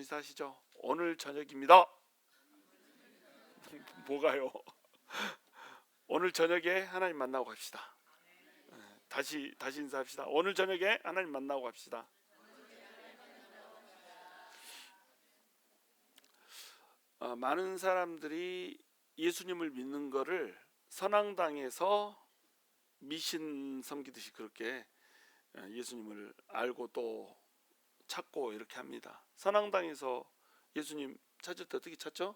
인사하시죠. 오늘 저녁입니다. 뭐가요? 오늘 저녁에 하나님 만나고 갑시다. 다시 인사합시다. 오늘 저녁에 하나님 만나고 갑시다. 많은 사람들이 예수님을 믿는 거를 선앙당에서 미신 섬기듯이 그렇게 예수님을 알고 또 찾고 이렇게 합니다. 선앙당에서 예수님 찾을 때 어떻게 찾죠?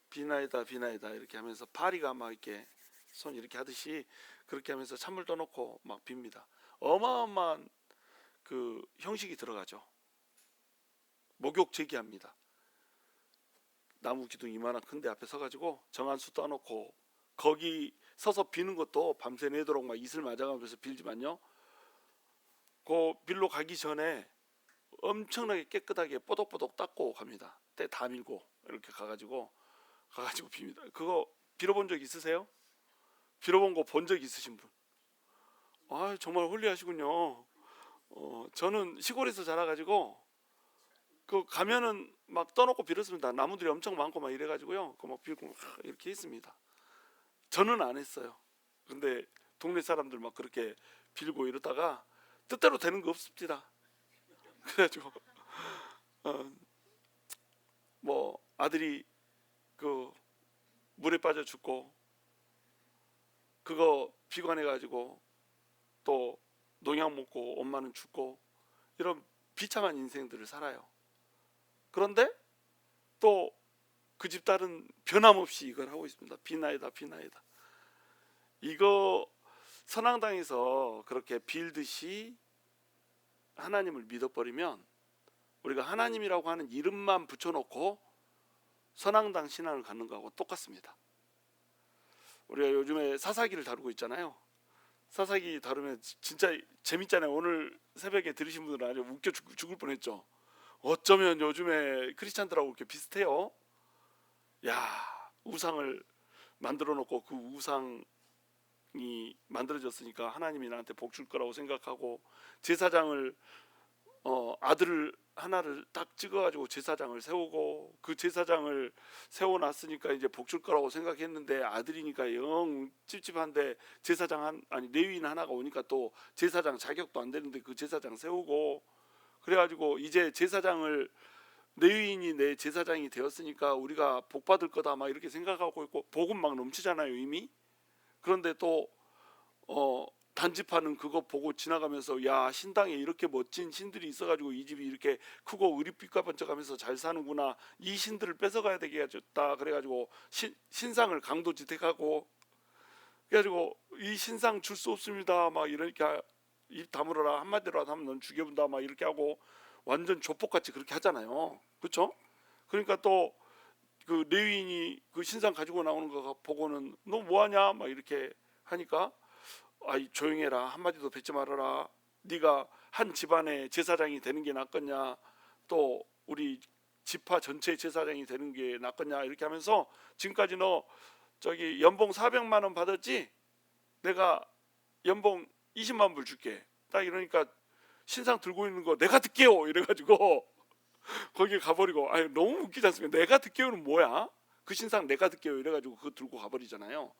비나이다 비나이다 이렇게 하면서 파리가 막 이렇게 손 이렇게 하듯이 그렇게 하면서 찬물 떠놓고 막 빕니다. 어마어마한 그 형식이 들어가죠. 목욕 제기합니다. 나무 기둥 이만한 큰데 앞에 서가지고 정한수 떠놓고 거기 서서 비는 것도 밤새 내도록 막 이슬 맞아가면서 빌지만요, 그 빌로 가기 전에 엄청나게 깨끗하게 뽀독뽀독 닦고 갑니다. 때 다 밀고 이렇게 가가지고 빕니다. 그거 빌어본 적 있으세요? 빌어본 거 본 적 있으신 분? 아, 정말 홀리하시군요. 저는 시골에서 자라가지고 그 가면은 막 떠놓고 빌었습니다. 나무들이 엄청 많고 막 이래가지고요. 그 막 빌고 막 이렇게 했습니다. 저는 안 했어요. 근데 동네 사람들 막 그렇게 빌고 이러다가 뜻대로 되는 거 없습니다. 그래가지고 뭐 아들이 그 물에 빠져 죽고 그거 비관해가지고 또 농약 먹고 엄마는 죽고 이런 비참한 인생들을 살아요. 그런데 또 그 집 딸은 변함없이 이걸 하고 있습니다. 비나이다 비나이다. 이거 선앙당에서 그렇게 빌듯이 하나님을 믿어버리면 우리가 하나님이라고 하는 이름만 붙여놓고 선앙당 신앙을 갖는 거하고 똑같습니다. 우리가 요즘에 사사기를 다루고 있잖아요. 사사기 다루면 진짜 재밌잖아요. 오늘 새벽에 들으신 분들은 아주 웃겨 죽을 뻔했죠. 어쩌면 요즘에 크리스찬들하고 이렇게 비슷해요. 야, 우상을 만들어 놓고 그 우상이 만들어졌으니까 하나님이 나한테 복 줄 거라고 생각하고 제사장을 아들을 하나를 딱 찍어가지고 제사장을 세우고 그 제사장을 세워놨으니까 이제 복 줄 거라고 생각했는데 아들이니까 영 찝찝한데 제사장 아니 레위인 하나가 오니까 또 제사장 자격도 안 되는데 그 제사장 세우고 그래가지고 이제 제사장을 레위인이 내 제사장이 되었으니까 우리가 복 받을 거다 막 이렇게 생각하고 있고 복은 막 넘치잖아요 이미. 그런데 또 단지파는 그거 보고 지나가면서 야, 신당에 이렇게 멋진 신들이 있어가지고 이 집이 이렇게 크고 의리빛과 번쩍하면서 잘 사는구나, 이 신들을 뺏어가야 되겠다 그래가지고 신상을 강도지택하고 그래가지고 이 신상 줄 수 없습니다 막 이러니까 입 다물어라, 한마디로라도 하면 넌 죽여본다 막 이렇게 하고 완전 조폭같이 그렇게 하잖아요. 그렇죠? 그러니까 또 그 레위인이 그 신상 가지고 나오는 거 보고는 너 뭐하냐 막 이렇게 하니까 아이 조용해라, 한마디도 뱉지 말아라, 네가 한 집안의 제사장이 되는 게 낫겠냐, 또 우리 지파 전체 제사장이 되는 게 낫겠냐 이렇게 하면서 지금까지 너 저기 연봉 400만 원 받았지? 내가 연봉 20만 불 줄게 딱 이러니까 신상 들고 있는 거 내가 듣게요 이래가지고 거기 가버리고, 아니 너무 웃기지 않습니까? 내가 듣게요는 뭐야? 그 신상 내가 듣게요 이래가지고 그거 들고 가버리잖아요.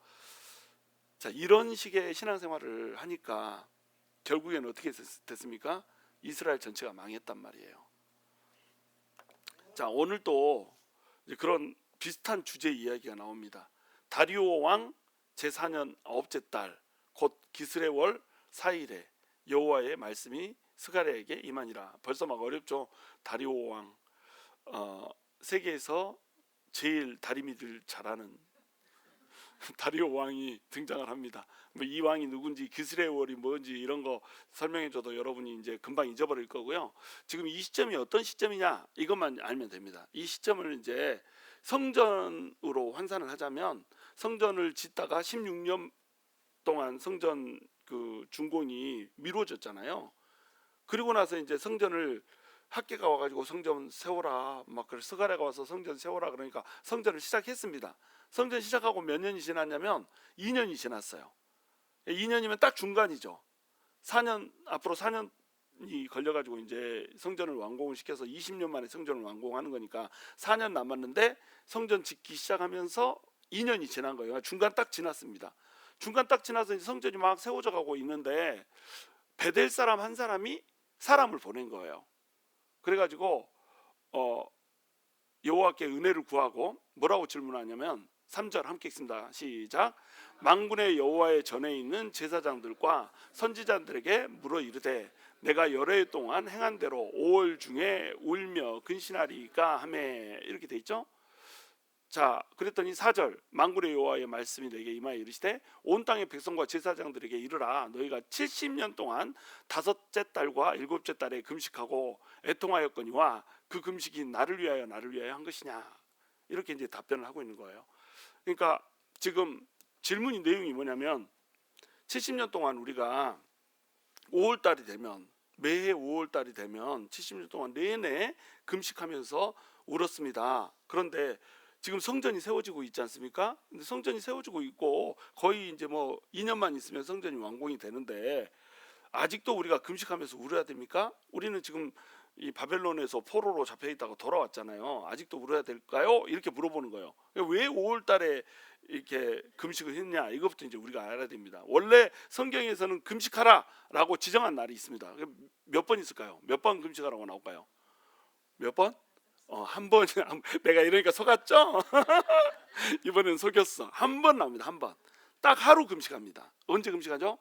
자, 이런 식의 신앙생활을 하니까 결국에는 어떻게 됐습니까? 이스라엘 전체가 망했단 말이에요. 자, 오늘 또 그런 비슷한 주제 이야기가 나옵니다. 다리오 왕 제4년 9째 달 곧 기스레 월 4일에 여호와의 말씀이 스가랴에게 임하니라. 벌써 막 어렵죠. 다리오 왕, 세계에서 제일 다리미를 잘하는 다리오 왕이 등장을 합니다. 뭐 이 왕이 누군지 기스레 월이 뭔지 이런 거 설명해줘도 여러분이 이제 금방 잊어버릴 거고요. 지금 이 시점이 어떤 시점이냐 이것만 알면 됩니다. 이 시점을 이제 성전으로 환산을 하자면 성전을 짓다가 16년 동안 성전 그 준공이 미뤄졌잖아요. 그리고 나서 이제 성전을 학계가 와가지고 성전 세워라 막 그래서 스가랴가 와서 성전 세워라 그러니까 성전을 시작했습니다. 성전 시작하고 몇 년이 지났냐면 2년이 지났어요. 2년이면 딱 중간이죠. 4년 앞으로 4년 4년이 걸려가지고 이제 성전을 완공을 시켜서 20년 만에 성전을 완공하는 거니까 4년 남았는데 성전 짓기 시작하면서 2년이 지난 거예요. 중간 딱 지났습니다. 중간 딱 지나서 이제 성전이 막 세워져 가고 있는데 베델 사람 한 사람이 사람을 보낸 거예요. 그래가지고 여호와께 은혜를 구하고 뭐라고 질문하냐면 3절 함께 읽습니다. 시작. 만군의 여호와의 전에 있는 제사장들과 선지자들에게 물어 이르되 내가 여러 해 동안 행한 대로 5월 중에 울며 근신하리까 하매 이렇게 돼 있죠. 자, 그랬더니 4절 만군의 여호와의 말씀이 내게 임하여 이르시되 온 땅의 백성과 제사장들에게 이르라 너희가 70년 동안 다섯째 달과 일곱째 달에 금식하고 애통하였거니와 그 금식이 나를 위하여 한 것이냐 이렇게 이제 답변을 하고 있는 거예요. 그러니까 지금 질문이 내용이 뭐냐면 70년 동안 우리가 5월 달이 되면 매해 5월 달이 되면 70년 동안 내내 금식하면서 울었습니다. 그런데 지금 성전이 세워지고 있지 않습니까? 근데 성전이 세워지고 있고 거의 이제 뭐 2년만 있으면 성전이 완공이 되는데 아직도 우리가 금식하면서 울어야 됩니까? 우리는 지금 이 바벨론에서 포로로 잡혀 있다가 돌아왔잖아요. 아직도 울어야 될까요? 이렇게 물어보는 거예요. 왜 5월 달에 이렇게 금식을 했냐? 이것부터 이제 우리가 알아야 됩니다. 원래 성경에서는 금식하라라고 지정한 날이 있습니다. 몇 번 있을까요? 몇 번 금식하라고 나올까요? 몇 번? 한 번. 내가 이러니까 속았죠? 이번엔 속였어. 한 번 나옵니다. 한 번. 딱 하루 금식합니다. 언제 금식하죠?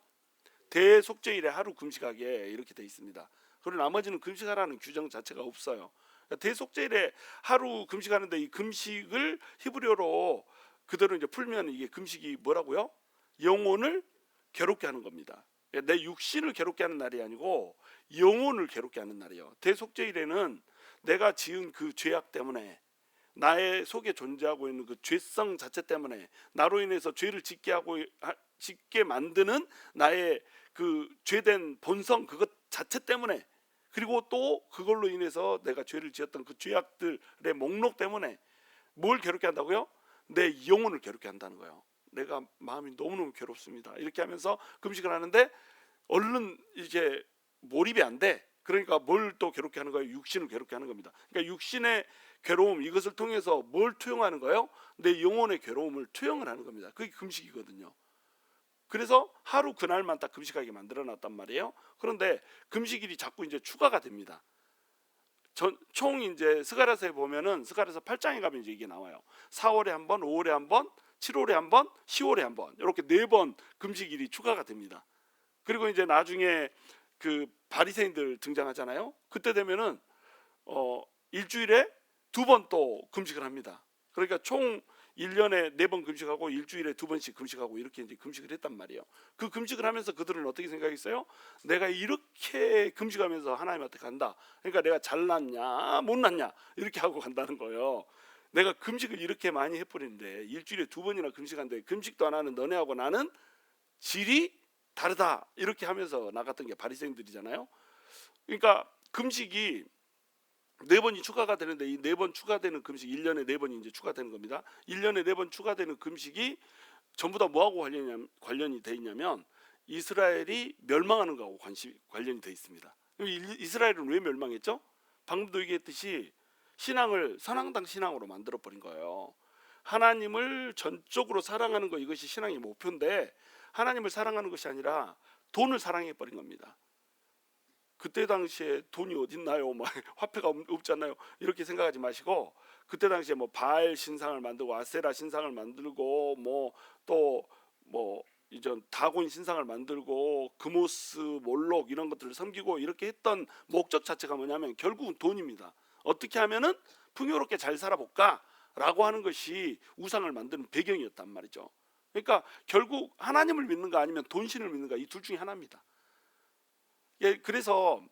대속죄일에 하루 금식하게 이렇게 돼 있습니다. 그리고 나머지는 금식하라는 규정 자체가 없어요. 대속죄일에 하루 금식하는데 이 금식을 히브리어로 그대로 이제 풀면 이게 금식이 뭐라고요? 영혼을 괴롭게 하는 겁니다. 내 육신을 괴롭게 하는 날이 아니고 영혼을 괴롭게 하는 날이에요. 대속죄일에는 내가 지은 그 죄악 때문에 나의 속에 존재하고 있는 그 죄성 자체 때문에 나로 인해서 죄를 짓게 만드는 나의 그 죄된 본성 그것 자체 때문에 그리고 또 그걸로 인해서 내가 죄를 지었던 그 죄악들의 목록 때문에 뭘 괴롭게 한다고요? 내 영혼을 괴롭게 한다는 거예요. 내가 마음이 너무너무 괴롭습니다. 이렇게 하면서 금식을 하는데 얼른 이제 몰입이 안 돼. 그러니까 뭘 또 괴롭게 하는 거예요? 육신을 괴롭게 하는 겁니다. 그러니까 육신의 괴로움 이것을 통해서 뭘 투영하는 거예요? 내 영혼의 괴로움을 투영을 하는 겁니다. 그게 금식이거든요. 그래서 하루 그날만 딱 금식하게 만들어놨단 말이에요. 그런데 금식일이 자꾸 이제 추가가 됩니다. 총 이제 스가랴서에 보면은 스가랴서 8장에 가면 이제 이게 나와요. 4월에 한 번, 5월에 한 번, 7월에 한 번, 10월에 한 번 이렇게 4번 금식일이 추가가 됩니다. 그리고 이제 나중에 그 바리새인들 등장하잖아요. 그때 되면은 일주일에 2번 또 금식을 합니다. 그러니까 총 1년에 4번 금식하고 일주일에 2번씩 금식하고 이렇게 이제 금식을 했단 말이에요. 그 금식을 하면서 그들은 어떻게 생각했어요? 내가 이렇게 금식하면서 하나님한테 간다. 그러니까 내가 잘났냐 못났냐 이렇게 하고 간다는 거예요. 내가 금식을 이렇게 많이 해버리는데 일주일에 2번이나 금식하는데 금식도 안 하는 너네하고 나는 질이 다르다 이렇게 하면서 나갔던 게 바리새인들이잖아요. 그러니까 금식이 4번이 추가가 되는데 이 4번 추가되는 금식 1년에 4번이 이제 추가되는 겁니다. 1년에 4번 추가되는 금식이 전부 다 뭐하고 관련이 돼 있냐면 이스라엘이 멸망하는 거하고 관련이 돼 있습니다. 이스라엘은 왜 멸망했죠? 방금도 얘기했듯이 신앙을 선앙당 신앙으로 만들어 버린 거예요. 하나님을 전적으로 사랑하는 거 이것이 신앙의 목표인데 하나님을 사랑하는 것이 아니라 돈을 사랑해 버린 겁니다. 그때 당시에 돈이 어딨나요? 막 화폐가 없잖아요. 이렇게 생각하지 마시고 그때 당시에 뭐 바알 신상을 만들고 아세라 신상을 만들고 뭐 또 뭐 이전 다곤 신상을 만들고 그모스 몰록 이런 것들을 섬기고 이렇게 했던 목적 자체가 뭐냐면 결국은 돈입니다. 어떻게 하면은 풍요롭게 잘 살아볼까라고 하는 것이 우상을 만드는 배경이었단 말이죠. 그러니까 결국 하나님을 믿는가 아니면 돈신을 믿는가 이 둘 중에 하나입니다. 예, 그래서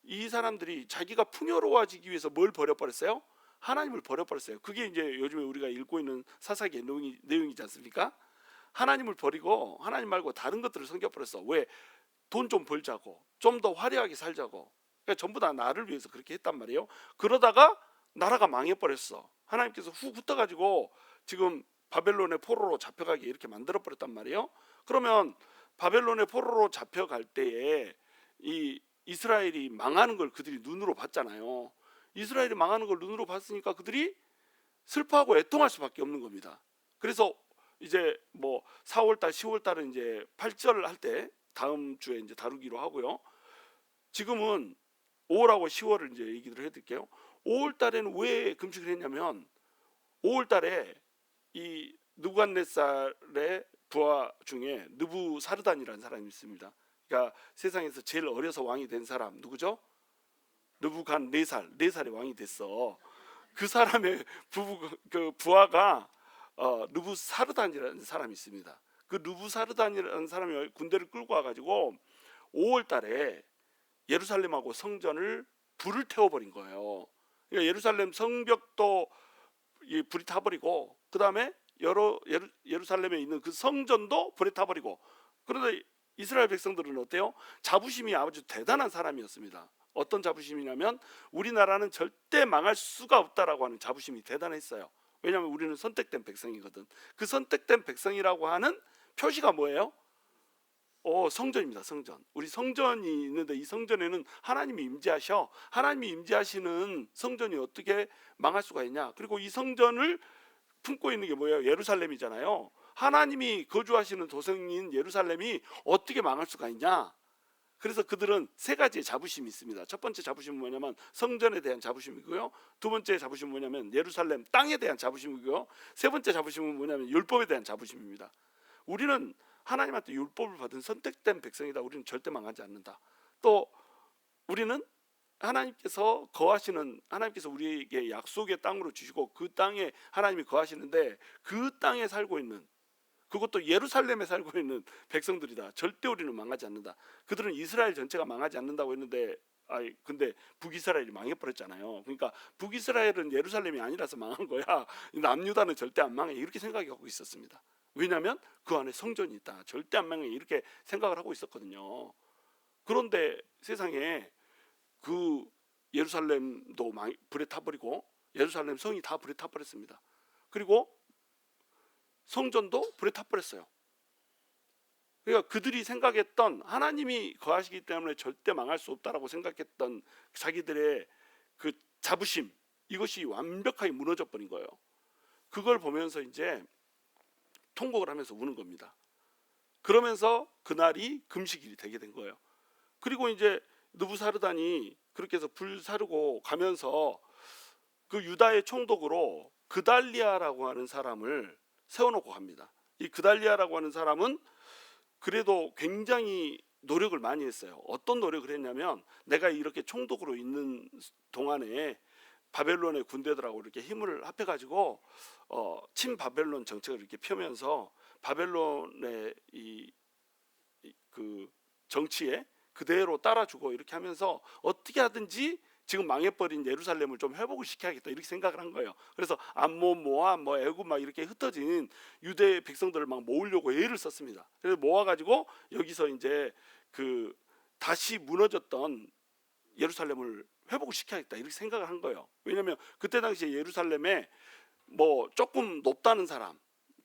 이 사람들이 자기가 풍요로워지기 위해서 뭘 버려버렸어요? 하나님을 버려버렸어요. 그게 이제 요즘에 우리가 읽고 있는 사사기의 내용이지 않습니까? 하나님을 버리고 하나님 말고 다른 것들을 섬겨버렸어. 왜? 돈 좀 벌자고, 좀 더 화려하게 살자고. 그러니까 전부 다 나를 위해서 그렇게 했단 말이에요. 그러다가 나라가 망해버렸어. 하나님께서 훅 훑어가지고 지금 바벨론의 포로로 잡혀가게 이렇게 만들어버렸단 말이에요. 그러면 바벨론의 포로로 잡혀갈 때에 이 이스라엘이 망하는 걸 그들이 눈으로 봤잖아요. 이스라엘이 망하는 걸 눈으로 봤으니까 그들이 슬퍼하고 애통할 수밖에 없는 겁니다. 그래서 이제 뭐 4월달, 10월달은 이제 8절 할 때 다음 주에 이제 다루기로 하고요. 지금은 5월하고 10월을 이제 얘기를 해드릴게요. 5월달에는 왜 금식을 했냐면 5월달에 이 느부갓네살의 부하 중에 느부사르단이라는 사람이 있습니다. 그러니까 세상에서 제일 어려서 왕이 된 사람 누구죠? 느부갓네살, 4살에 왕이 됐어. 그 사람의 그 부하가 느부사르단이라는 사람이 있습니다. 그 느부사르단이라는 사람이 군대를 끌고 와가지고 5월달에 예루살렘하고 성전을 불을 태워버린 거예요. 그러니까 예루살렘 성벽도 이 불이 타버리고 그 다음에 예루살렘에 있는 그 성전도 불에 타버리고. 그런데 이스라엘 백성들은 어때요? 자부심이 아주 대단한 사람이었습니다. 어떤 자부심이냐면 우리나라는 절대 망할 수가 없다라고 하는 자부심이 대단했어요. 왜냐하면 우리는 선택된 백성이거든. 그 선택된 백성이라고 하는 표시가 뭐예요? 성전입니다. 성전. 우리 성전이 있는데 이 성전에는 하나님이 임재하셔. 하나님이 임재하시는 성전이 어떻게 망할 수가 있냐? 그리고 이 성전을 품고 있는 게 뭐예요? 예루살렘이잖아요. 하나님이 거주하시는 도성인 예루살렘이 어떻게 망할 수가 있냐? 그래서 그들은 세 가지의 자부심이 있습니다. 첫 번째 자부심은 뭐냐면 성전에 대한 자부심이고요. 두 번째 자부심은 뭐냐면 예루살렘 땅에 대한 자부심이고요. 세 번째 자부심은 뭐냐면 율법에 대한 자부심입니다. 우리는 하나님한테 율법을 받은 선택된 백성이다. 우리는 절대 망하지 않는다. 또 우리는 하나님께서 우리에게 약속의 땅으로 주시고 그 땅에 하나님이 거하시는데 그 땅에 살고 있는, 그것도 예루살렘에 살고 있는 백성들이다. 절대 우리는 망하지 않는다. 그들은 이스라엘 전체가 망하지 않는다고 했는데 근데 북이스라엘이 망해버렸잖아요. 그러니까 북이스라엘은 예루살렘이 아니라서 망한 거야. 남유다는 절대 안 망해 이렇게 생각하고 있었습니다. 왜냐하면 그 안에 성전이 있다. 절대 안 망해 이렇게 생각을 하고 있었거든요. 그런데 세상에 그 예루살렘도 불에 타버리고 예루살렘 성이 다 불에 타버렸습니다. 그리고 성전도 불에 타버렸어요. 그러니까 그들이 생각했던 하나님이 거하시기 때문에 절대 망할 수 없다라고 생각했던 자기들의 그 자부심, 이것이 완벽하게 무너져 버린 거예요. 그걸 보면서 이제 통곡을 하면서 우는 겁니다. 그러면서 그날이 금식일이 되게 된 거예요. 그리고 이제 느부사르단이 그렇게 해서 불 사르고 가면서 그 유다의 총독으로 그달리아라고 하는 사람을 세워놓고 갑니다. 이 그달리아라고 하는 사람은 그래도 굉장히 노력을 많이 했어요. 어떤 노력을 했냐면 내가 이렇게 총독으로 있는 동안에 바벨론의 군대들하고 이렇게 힘을 합해가지고 친바벨론 정책을 이렇게 펴면서 바벨론의 그 정치에 그대로 따라주고 이렇게 하면서 어떻게 하든지 지금 망해버린 예루살렘을 좀 회복을 시켜야겠다 이렇게 생각을 한 거예요. 그래서 암몬, 모압, 애굽 막 이렇게 흩어진 유대 백성들을 막 모으려고 애를 썼습니다. 그래서 모아가지고 여기서 이제 그 다시 무너졌던 예루살렘을 회복을 시켜야겠다 이렇게 생각을 한 거예요. 왜냐하면 그때 당시에 예루살렘에 뭐 조금 높다는 사람,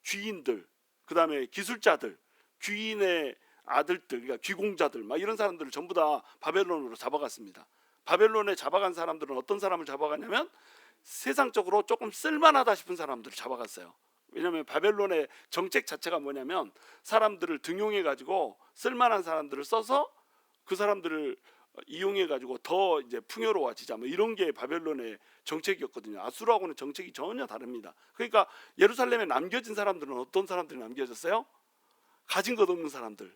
귀인들, 그 다음에 기술자들, 귀인의 아들들, 그러니까 귀공자들 막 이런 사람들을 전부 다 바벨론으로 잡아갔습니다. 바벨론에 잡아간 사람들은 어떤 사람을 잡아갔냐면 세상적으로 조금 쓸만하다 싶은 사람들을 잡아갔어요. 왜냐하면 바벨론의 정책 자체가 뭐냐면 사람들을 등용해 가지고 쓸만한 사람들을 써서 그 사람들을 이용해 가지고 더 이제 풍요로워지자 뭐 이런 게 바벨론의 정책이었거든요. 아수르하고는 정책이 전혀 다릅니다. 그러니까 예루살렘에 남겨진 사람들은 어떤 사람들이 남겨졌어요? 가진 것 없는 사람들,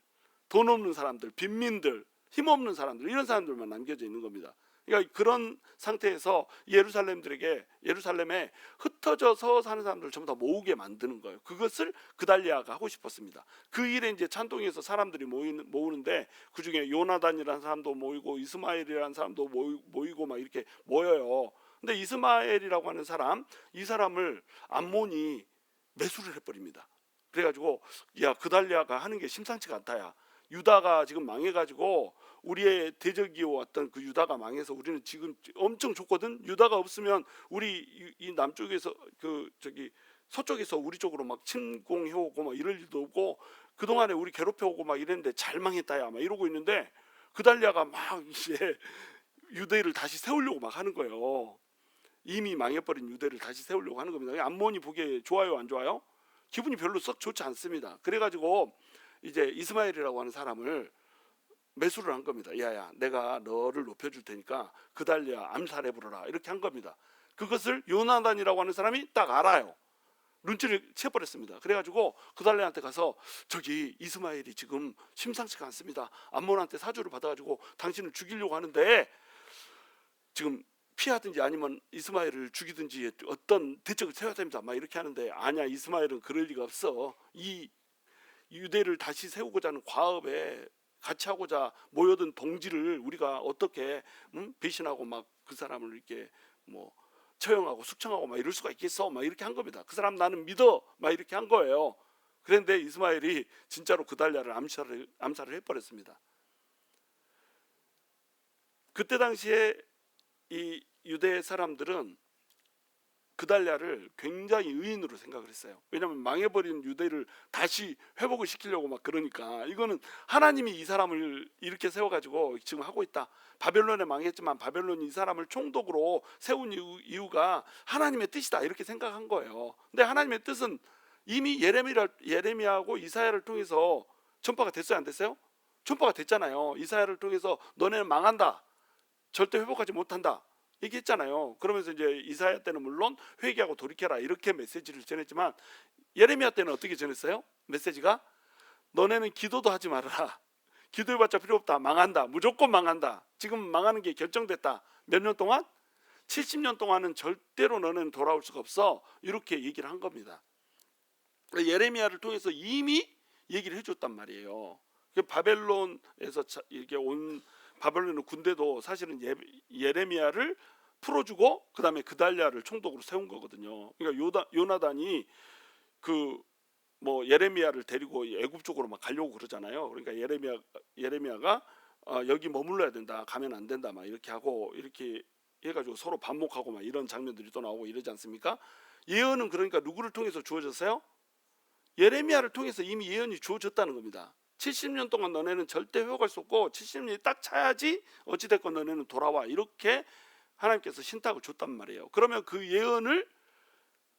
돈 없는 사람들, 빈민들, 힘없는 사람들, 이런 사람들만 남겨져 있는 겁니다. 그러니까 그런 상태에서 예루살렘에 흩어져서 사는 사람들을 전부 다 모으게 만드는 거예요. 그것을 그달리아가 하고 싶었습니다. 그 일에 이제 찬동에서 사람들이 모으는데 그 중에 요나단이라는 사람도 모이고 이스마엘이라는 사람도 모이고 막 이렇게 모여요. 근데 이스마엘이라고 하는 사람, 이 사람을 암몬이 매수를 해버립니다. 그래가지고 야, 그달리아가 하는 게 심상치가 않다야. 유다가 지금 망해가지고 우리의 대적이었던 그 유다가 망해서 우리는 지금 엄청 좋거든. 유다가 없으면 우리 이 남쪽에서 서쪽에서 우리 쪽으로 막 침공해오고 막 이럴 일도 없고 그동안에 우리 괴롭혀오고 막 이랬는데 잘 망했다야 막 이러고 있는데 그달랴가 막 이제 유대를 다시 세우려고 막 하는 거예요. 이미 망해버린 유대를 다시 세우려고 하는 겁니다. 암몬이 보기에 좋아요, 안 좋아요? 기분이 별로 썩 좋지 않습니다. 그래가지고 이제 이스마엘이라고 하는 사람을 매수를 한 겁니다. 야야, 내가 너를 높여줄 테니까 그달랴 암살해 부르라, 이렇게 한 겁니다. 그것을 요나단이라고 하는 사람이 딱 알아요. 눈치를 채버렸습니다. 그래가지고 그달랴한테 가서 저기 이스마엘이 지금 심상치가 않습니다. 암몬한테 사주를 받아가지고 당신을 죽이려고 하는데 지금 피하든지 아니면 이스마엘을 죽이든지 어떤 대책을 세워야 됩니다. 막 이렇게 하는데, 아니야, 이스마엘은 그럴 리가 없어. 이 유대를 다시 세우고자 하는 과업에 같이 하고자 모여든 동지를 우리가 어떻게 배신하고 막 그 사람을 이렇게 뭐 처형하고 숙청하고 막 이럴 수가 있겠어? 막 이렇게 한 겁니다. 그 사람 나는 믿어, 막 이렇게 한 거예요. 그런데 이스마엘이 진짜로 그달랴를 암살을 해버렸습니다. 그때 당시에 이 유대 사람들은 그달랴를 굉장히 의인으로 생각을 했어요. 왜냐하면 망해버린 유대를 다시 회복을 시키려고 막 그러니까, 이거는 하나님이 이 사람을 이렇게 세워가지고 지금 하고 있다. 바벨론에 망했지만 바벨론이 이 사람을 총독으로 세운 이유가 하나님의 뜻이다, 이렇게 생각한 거예요. 근데 하나님의 뜻은 이미 예레미야하고 이사야를 통해서 전파가 됐어요, 안 됐어요? 전파가 됐잖아요. 이사야를 통해서 너네는 망한다, 절대 회복하지 못한다 얘기했잖아요. 그러면서 이제 이사야 때는 물론 회개하고 돌이켜라, 이렇게 메시지를 전했지만 예레미야 때는 어떻게 전했어요? 메시지가 너네는 기도도 하지 말아라. 기도해봤자 필요 없다. 망한다. 무조건 망한다. 지금 망하는 게 결정됐다. 몇 년 동안? 70년 동안은 절대로 너는 돌아올 수가 없어. 이렇게 얘기를 한 겁니다. 예레미야를 통해서 이미 얘기를 해줬단 말이에요. 바벨론에서 이렇게 온 바벨론의 군대도 사실은 예레미야를 풀어주고 그 다음에 그달랴를 총독으로 세운 거거든요. 그러니까 요나단이 그 뭐 예레미야를 데리고 애굽 쪽으로 막 가려고 그러잖아요. 그러니까 예레미야가 여기 머물러야 된다, 가면 안 된다, 막 이렇게 하고 이렇게 해가지고 서로 반목하고 막 이런 장면들이 또 나오고 이러지 않습니까? 예언은 그러니까 누구를 통해서 주어졌어요? 예레미야를 통해서 이미 예언이 주어졌다는 겁니다. 70년 동안 너네는 절대 회복할 수 없고 70년이 딱 차야지 어찌됐건 너네는 돌아와, 이렇게 하나님께서 신탁을 줬단 말이에요. 그러면 그 예언을,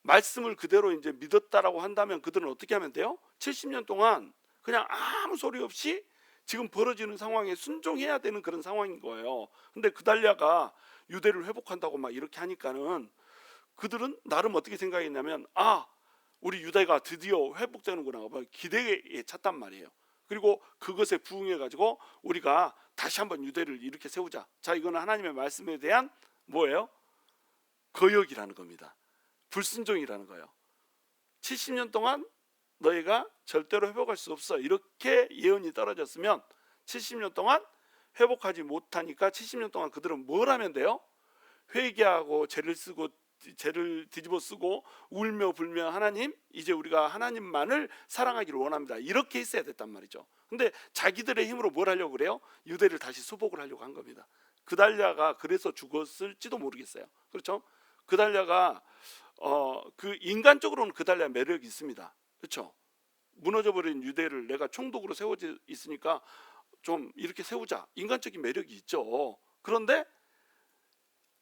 말씀을 그대로 이제 믿었다라고 한다면 그들은 어떻게 하면 돼요? 70년 동안 그냥 아무 소리 없이 지금 벌어지는 상황에 순종해야 되는 그런 상황인 거예요. 근데 그달랴가 유대를 회복한다고 막 이렇게 하니까는 그들은 나름 어떻게 생각했냐면, 우리 유대가 드디어 회복되는구나, 기대에 찼단 말이에요. 그리고 그것에 부응해 가지고 우리가 다시 한번 유대를 이렇게 세우자. 자, 이거는 하나님의 말씀에 대한 뭐예요? 거역이라는 겁니다. 불순종이라는 거예요. 70년 동안 너희가 절대로 회복할 수 없어, 이렇게 예언이 떨어졌으면 70년 동안 회복하지 못하니까 70년 동안 그들은 뭘 하면 돼요? 회개하고 죄를 뒤집어 쓰고 울며 불며, 하나님, 이제 우리가 하나님만을 사랑하기를 원합니다, 이렇게 했어야 됐단 말이죠. 근데 자기들의 힘으로 뭘 하려고 그래요? 유대를 다시 수복을 하려고 한 겁니다. 그달랴가 그래서 죽었을지도 모르겠어요. 그렇죠? 그달랴가 그 인간적으로는 그달랴 매력이 있습니다. 그렇죠? 무너져버린 유대를 내가 총독으로 세워져 있으니까 좀 이렇게 세우자, 인간적인 매력이 있죠. 그런데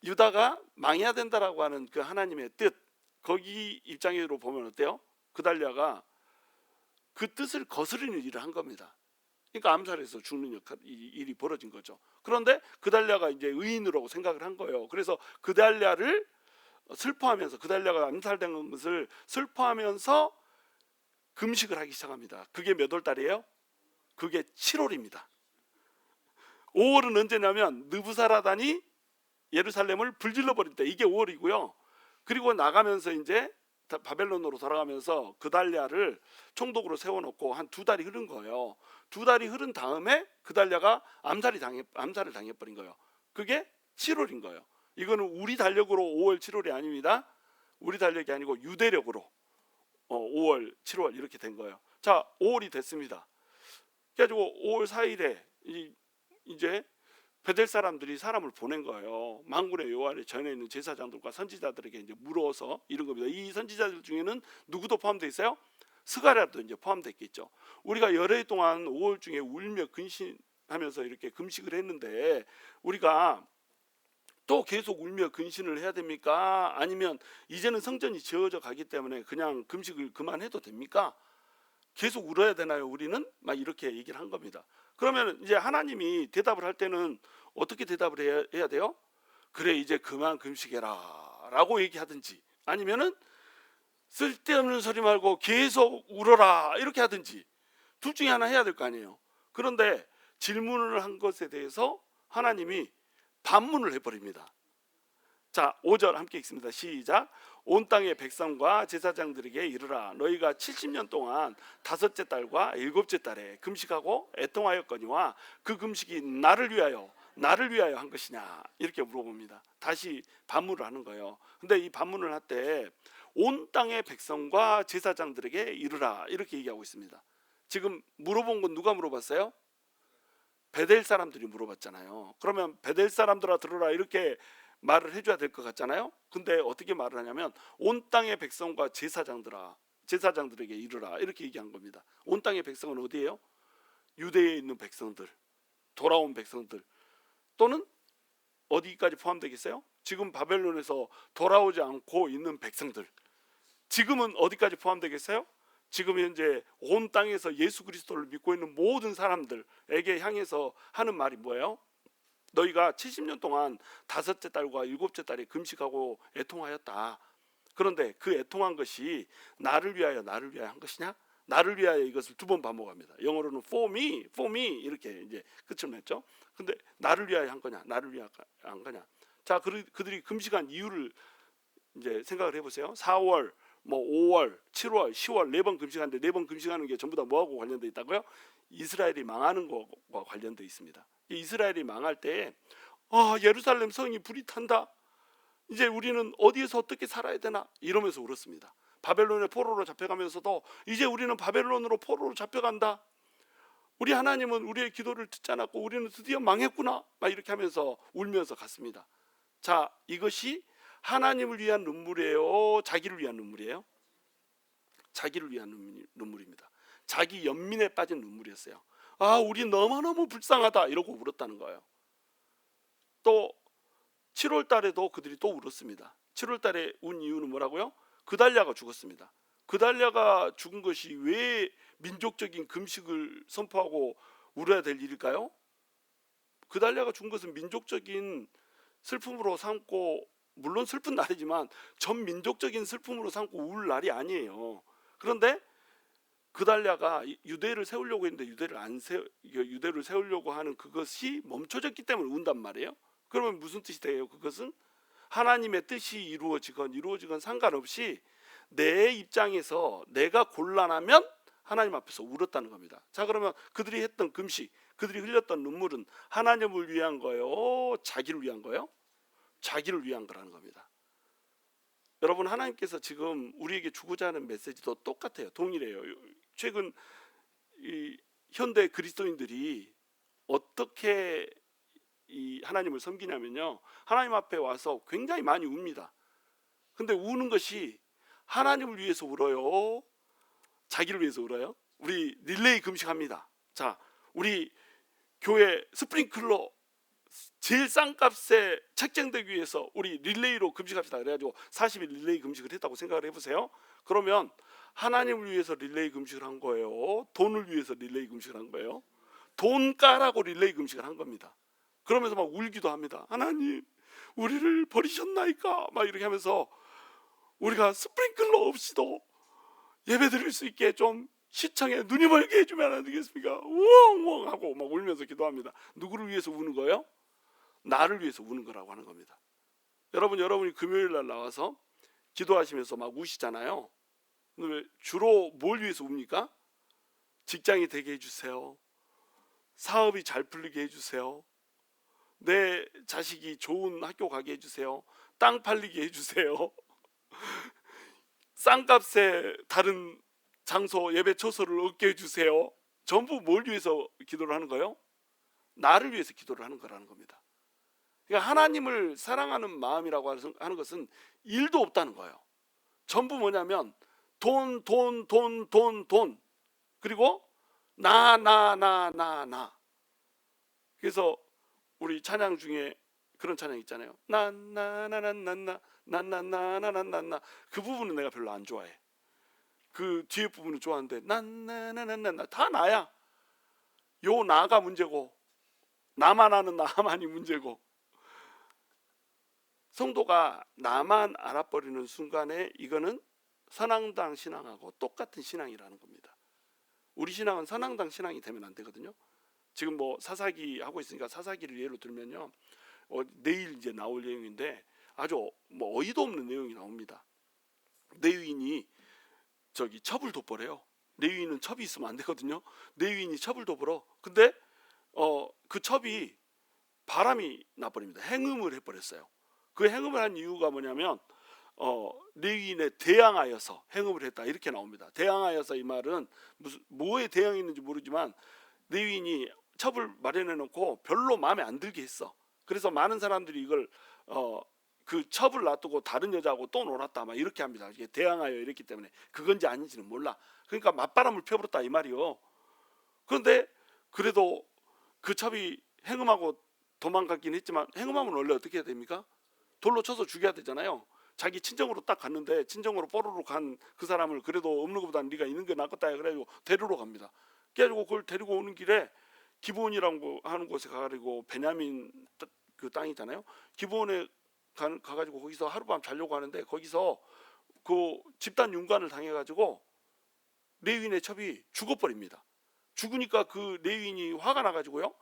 유다가 망해야 된다라고 하는 그 하나님의 뜻, 거기 입장으로 보면 어때요? 그달랴가 그 뜻을 거스르는 일을 한 겁니다. 그러니까 암살해서 죽는 일이 벌어진 거죠. 그런데 그달랴가 이제 의인으로 생각을 한 거예요. 그래서 그달랴를 슬퍼하면서, 그달랴가 암살된 것을 슬퍼하면서 금식을 하기 시작합니다. 그게 몇 월 달이에요? 그게 7월입니다. 5월은 언제냐면 느부사라단이 예루살렘을 불질러 버릴 때, 이게 5월이고요. 그리고 나가면서 이제 바벨론으로 돌아가면서 그달랴를 총독으로 세워놓고 한 2달이 흐른 거예요. 2달이 흐른 다음에 그달랴가 암살을 당해버린 거예요. 그게 7월인 거예요. 이거는 우리 달력으로 5월 7월이 아닙니다. 우리 달력이 아니고 유대력으로 5월 7월 이렇게 된 거예요. 자, 5월이 됐습니다. 그래가지고 5월 4일에 이제 베델 사람들이 사람을 보낸 거예요. 만군의 여호와를 전에 있는 제사장들과 선지자들에게 이제 물어서 이런 겁니다. 이 선지자들 중에는 누구도 포함되어 있어요? 스가랴도 이제 포함되어 있겠죠. 우리가 열흘 동안 5월 중에 울며 하면서 이렇게 금식을 했는데 우리가 또 계속 울며 근신을 해야 됩니까? 아니면 이제는 성전이 지어져 가기 때문에 그냥 금식을 그만해도 됩니까? 계속 울어야 되나요? 우리는 막 이렇게 얘기를 한 겁니다. 그러면 이제 하나님이 대답을 할 때는 어떻게 대답을 해야 돼요? 그래 이제 그만 금식해라 라고 얘기하든지, 아니면은 쓸데없는 소리 말고 계속 울어라 이렇게 하든지, 둘 중에 하나 해야 될 거 아니에요. 그런데 질문을 한 것에 대해서 하나님이 반문을 해버립니다. 자, 5절 함께 읽습니다. 시작. 온 땅의 백성과 제사장들에게 이르라. 너희가 70년 동안 다섯째 달과 일곱째 달에 금식하고 애통하였거니와 그 금식이 나를 위하여 한 것이냐, 이렇게 물어봅니다. 다시 반문을 하는 거예요. 근데 이 반문을 할 때 온 땅의 백성과 제사장들에게 이르라 이렇게 얘기하고 있습니다. 지금 물어본 건 누가 물어봤어요? 베델 사람들이 물어봤잖아요. 그러면 베델 사람들아 들어라 이렇게 말을 해줘야 될 것 같잖아요. 근데 어떻게 말을 하냐면 온 땅의 백성과 제사장들에게 이르라 이렇게 얘기한 겁니다. 온 땅의 백성은 어디예요? 유대에 있는 백성들, 돌아온 백성들, 또는 어디까지 포함되겠어요? 지금 바벨론에서 돌아오지 않고 있는 백성들, 지금은 어디까지 포함되겠어요? 지금 현재 온 땅에서 예수 그리스도를 믿고 있는 모든 사람들에게 향해서 하는 말이 뭐예요? 너희가 70년 동안 다섯째 달과 일곱째 달에 금식하고 애통하였다. 그런데 그 애통한 것이 나를 위하여 한 것이냐? 나를 위하여, 이것을 두 번 반복합니다. 영어로는 for me 이렇게 이제 끝을 맺죠. 근데 나를 위하여 한 거냐? 나를 위하여 한 거냐? 자, 그들이 금식한 이유를 이제 생각을 해보세요. 4월, 뭐 5월, 7월, 10월 4번 금식하는데 4번 금식하는 게 전부 다 뭐하고 관련돼 있다고요? 이스라엘이 망하는 것과 관련돼 있습니다. 이스라엘이 망할 때 예루살렘 성이 불이 탄다. 이제 우리는 어디에서 어떻게 살아야 되나 이러면서 울었습니다. 바벨론의 포로로 잡혀가면서도 이제 우리는 바벨론으로 포로로 잡혀간다. 우리 하나님은 우리의 기도를 듣지 않았고 우리는 드디어 망했구나. 막 이렇게 하면서 울면서 갔습니다. 자, 이것이 하나님을 위한 눈물이에요? 자기를 위한 눈물이에요? 자기를 위한 눈물입니다. 자기 연민에 빠진 눈물이었어요. 우리 너무너무 불쌍하다 이러고 울었다는 거예요. 또 7월 달에도 그들이 또 울었습니다. 7월 달에 운 이유는 뭐라고요? 그달랴가 죽었습니다. 그달랴가 죽은 것이 왜 민족적인 금식을 선포하고 울어야 될 일일까요? 그달랴가 죽은 것은 민족적인 슬픔으로 삼고, 물론 슬픈 날이지만 전 민족적인 슬픔으로 삼고 울 날이 아니에요. 그런데 그달랴가 유대를 세우려고 했는데 유대를 세우려고 하는 그것이 멈춰졌기 때문에 운단 말이에요. 그러면 무슨 뜻이 돼요? 그것은 하나님의 뜻이 이루어지건 상관없이 내 입장에서 내가 곤란하면 하나님 앞에서 울었다는 겁니다. 자, 그러면 그들이 했던 금식, 그들이 흘렸던 눈물은 하나님을 위한 거예요? 자기를 위한 거예요? 자기를 위한 거라는 겁니다. 여러분, 하나님께서 지금 우리에게 주고자 하는 메시지도 똑같아요. 동일해요. 최근 이 현대 그리스도인들이 어떻게 이 하나님을 섬기냐면요, 하나님 앞에 와서 굉장히 많이 웁니다. 근데 우는 것이 하나님을 위해서 울어요? 자기를 위해서 울어요? 우리 릴레이 금식합니다. 자, 우리 교회 스프링클러 제일 싼 값에 책정되기 위해서 우리 릴레이로 금식합시다. 그래가지고 40일 릴레이 금식을 했다고 생각을 해보세요. 그러면 하나님을 위해서 릴레이 금식을 한 거예요? 돈을 위해서 릴레이 금식을 한 거예요? 돈 까라고 릴레이 금식을 한 겁니다. 그러면서 막 울기도 합니다. 하나님, 우리를 버리셨나이까? 막 이렇게 하면서 우리가 스프링클러 없이도 예배 드릴 수 있게 좀 시청에 눈이 멀게 해주면 안 되겠습니까? 우엉우엉 하고 막 울면서 기도합니다. 누구를 위해서 우는 거예요? 나를 위해서 우는 거라고 하는 겁니다. 여러분이 금요일 날 나와서 기도하시면서 막 우시잖아요. 근데 주로 뭘 위해서 웁니까? 직장이 되게 해주세요. 사업이 잘 풀리게 해주세요. 내 자식이 좋은 학교 가게 해주세요. 땅 팔리게 해주세요. 싼 값에 다른 장소 예배 처소를 얻게 해주세요. 전부 뭘 위해서 기도를 하는 거예요? 나를 위해서 기도를 하는 거라는 겁니다. 그러니까 하나님을 사랑하는 마음이라고 하는 것은 일도 없다는 거예요. 전부 뭐냐면 돈, 그리고 나. 그래서 우리 찬양 중에 그런 찬양 있잖아요. 나나나나나나 나나나나나나 그 부분은 내가 별로 안 좋아해. 그 뒤에 부분은 좋아하는데 나나나나나 다 나야. 요 나가 문제고 나만 아는 나만이 문제고 성도가 나만 알아버리는 순간에 이거는 선앙당 신앙하고 똑같은 신앙이라는 겁니다. 우리 신앙은 선앙당 신앙이 되면 안 되거든요. 지금 뭐 사사기 하고 있으니까 사사기를 예로 들면요, 내일 이제 나올 내용인데 아주 뭐 어이도 없는 내용이 나옵니다. 레위인이 저기 첩을 돋보래요. 레위인은 첩이 있으면 안 되거든요. 레위인이 첩을 돋보러. 근데 그 첩이 바람이 나버립니다. 행음을 해버렸어요. 그 행음을 한 이유가 뭐냐면 레위인에 대항하여서 행음을 했다 이렇게 나옵니다. 대항하여서 이 말은 무슨 뭐에 대항했는지 모르지만 레위인이 첩을 마련해 놓고 별로 마음에 안 들게 했어. 그래서 많은 사람들이 이걸 그 첩을 놔두고 다른 여자하고 또 놀았다 막 이렇게 합니다. 이게 대항하여 이랬기 때문에 그건지 아닌지는 몰라. 그러니까 맞바람을 펴버렸다 이 말이요. 그런데 그래도 그 첩이 행음하고 도망가긴 했지만 행음하면 원래 어떻게 해야 됩니까? 돌로 쳐서 죽여야 되잖아요. 자기 친정으로 딱 갔는데 친정으로 뽀로로 간 그 사람을 그래도 없는 것보다 네가 있는 게 낫겠다 그래가지고 데리러 갑니다. 그래가지고 그걸 데리고 오는 길에 기브온이라고 하는 곳에 가가지고 베냐민 그 땅이잖아요. 기브온에 가가지고 거기서 하룻밤 자려고 하는데 거기서 그 집단 윤관을 당해가지고 레위인의 첩이 죽어버립니다. 죽으니까 그 레위인이 화가 나가지고요